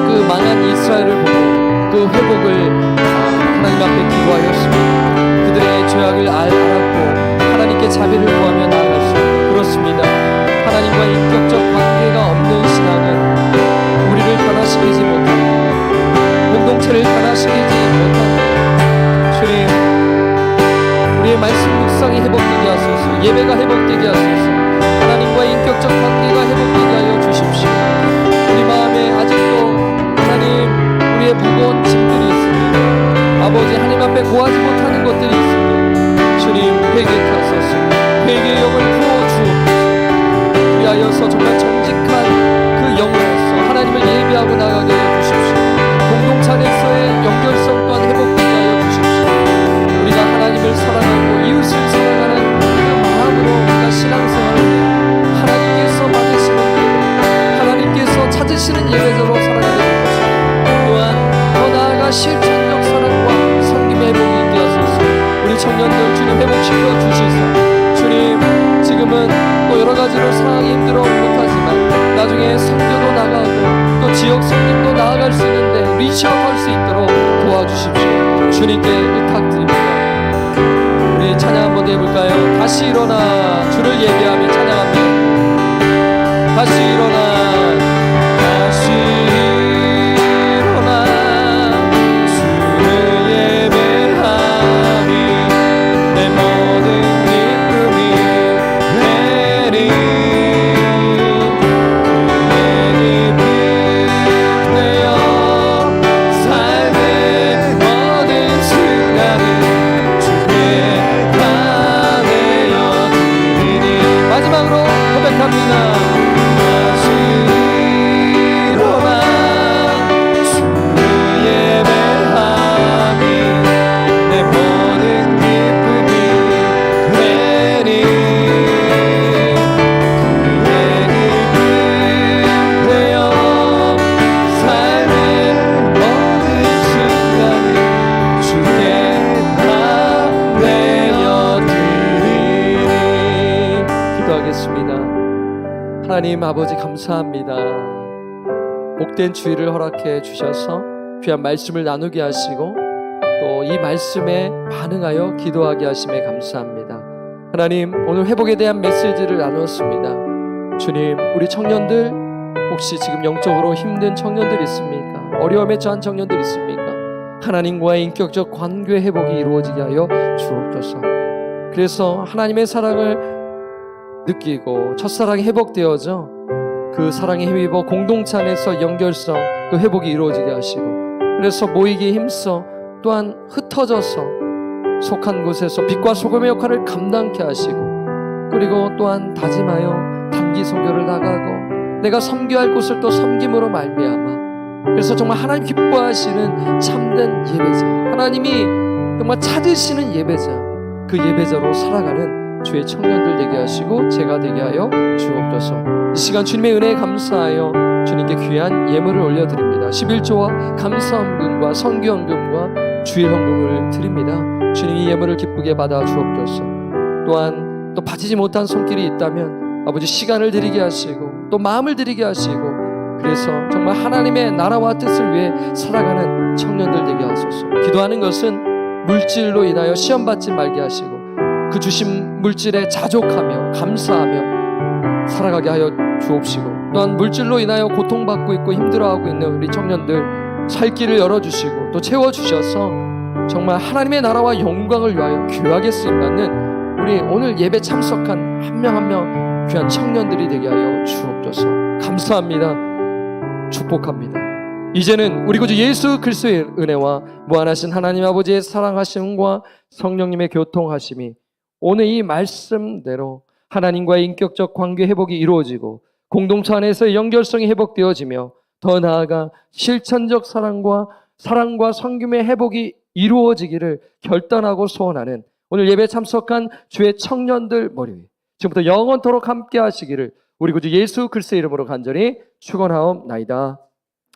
그 망한 이스라엘을 보고 그 회복을 하나님 앞에 기도하였습니다. 그들의 죄악을 알았고 하나님께 자비를 구하며 나아갔습니다. 그렇습니다. 하나님과 인격적 관계가 없는 신앙은 우리를 변화시키지 못합니다. 공동체를 변화시키지 못합니다. 주님, 우리의 말씀 묵상이 회복되게 하소서. 예배가 회복되게 하소서. 하나님과 인격적 관계가 회복되게 하여 주십시오. 우리 마음에 아직도 하나님 우리의 무거운 짐들이 있습니다. 아버지 하나님 앞에 고하지 못하는 것들이 있습니다. 주님 회개케 하소서. 회개의 영을 부어주옵소서. 위하여서 정말 정직한 그 영으로서 하나님을 예배하고 나가게 해주십시오. 공동체 안에서의 연결성 또한 회복되게 하여 주십시오. 우리가 하나님을 사랑하고 이웃을 사랑하는 그 마음으로 우리가 신앙생활을 해 하나님께서 받으시는 예배, 하나님께서 찾으시는 예배자로 살아가게 될 것입니다. 또한 더 나아가 실천적 사랑과 섬김의 회복이 있게 하소서. 우리 청년들 주님 회복시켜 주시소. 주님 지금은 또 여러 가지로 상황이 힘들어 못하지만 나중에 선교도 나가고 또 지역 선교도 나아갈 수 있는데 리치아웃할 수 있도록 도와주십시오. 주님께 부탁드립니다. 우리 찬양 한번 해볼까요? 다시 일어나 주를 예배하며 찬양합니다. 다시 일어나 다시 일어나 주를 예배하니 내 모든 기쁨이 내리 그의 기쁨 되어 삶의 모든 순간을 주께 다 내어드리니 마지막으로 고백합니다. 다시 일어나 주를 예배하니 내 모든 기쁨이 되니 그의 기쁨 되어 삶의 모든 순간을 주께 다 내어드리니 기도하겠습니다. 하나님 아버지 감사합니다. 복된 주일을 허락해 주셔서 귀한 말씀을 나누게 하시고 또 이 말씀에 반응하여 기도하게 하심에 감사합니다. 하나님 오늘 회복에 대한 메시지를 나눴습니다. 주님 우리 청년들 혹시 지금 영적으로 힘든 청년들 있습니까? 어려움에 처한 청년들 있습니까? 하나님과의 인격적 관계 회복이 이루어지게 하여 주옵소서. 그래서 하나님의 사랑을 느끼고 첫사랑이 회복되어져 그 사랑에 힘입어 공동체 안에서 연결성 그 회복이 이루어지게 하시고 그래서 모이기에 힘써 또한 흩어져서 속한 곳에서 빛과 소금의 역할을 감당케 하시고 그리고 또한 다짐하여 단기 선교를 나가고 내가 섬겨야 할 곳을 또 섬김으로 말미암아 그래서 정말 하나님 기뻐하시는 참된 예배자 하나님이 정말 찾으시는 예배자 그 예배자로 살아가는 주의 청년들 되게 하시고 제가 되게 하여 주옵소서. 이 시간 주님의 은혜에 감사하여 주님께 귀한 예물을 올려드립니다. 11조와 감사헌금과 선교헌금과 주일헌금을 드립니다. 주님이 예물을 기쁘게 받아 주옵소서. 또한 또 바치지 못한 손길이 있다면 아버지 시간을 드리게 하시고 또 마음을 드리게 하시고 그래서 정말 하나님의 나라와 뜻을 위해 살아가는 청년들 되게 하소서. 기도하는 것은 물질로 인하여 시험받지 말게 하시고 그 주신 물질에 자족하며 감사하며 살아가게 하여 주옵시고, 또한 물질로 인하여 고통받고 있고 힘들어하고 있는 우리 청년들 살 길을 열어주시고 또 채워주셔서 정말 하나님의 나라와 영광을 위하여 귀하게 쓰임받는 우리 오늘 예배 참석한 한 명 한 명 귀한 청년들이 되게 하여 주옵소서. 감사합니다. 축복합니다. 이제는 우리 구주 예수 그리스도의 은혜와 무한하신 하나님 아버지의 사랑하심과 성령님의 교통하심이 오늘 이 말씀대로 하나님과의 인격적 관계 회복이 이루어지고 공동체 안에서의 연결성이 회복되어지며 더 나아가 실천적 사랑과 섬김의 회복이 이루어지기를 결단하고 소원하는 오늘 예배에 참석한 주의 청년들 머리 위에 지금부터 영원토록 함께 하시기를 우리 구주 예수 그리스도의 이름으로 간절히 축원하옵나이다.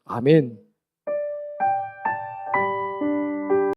아멘.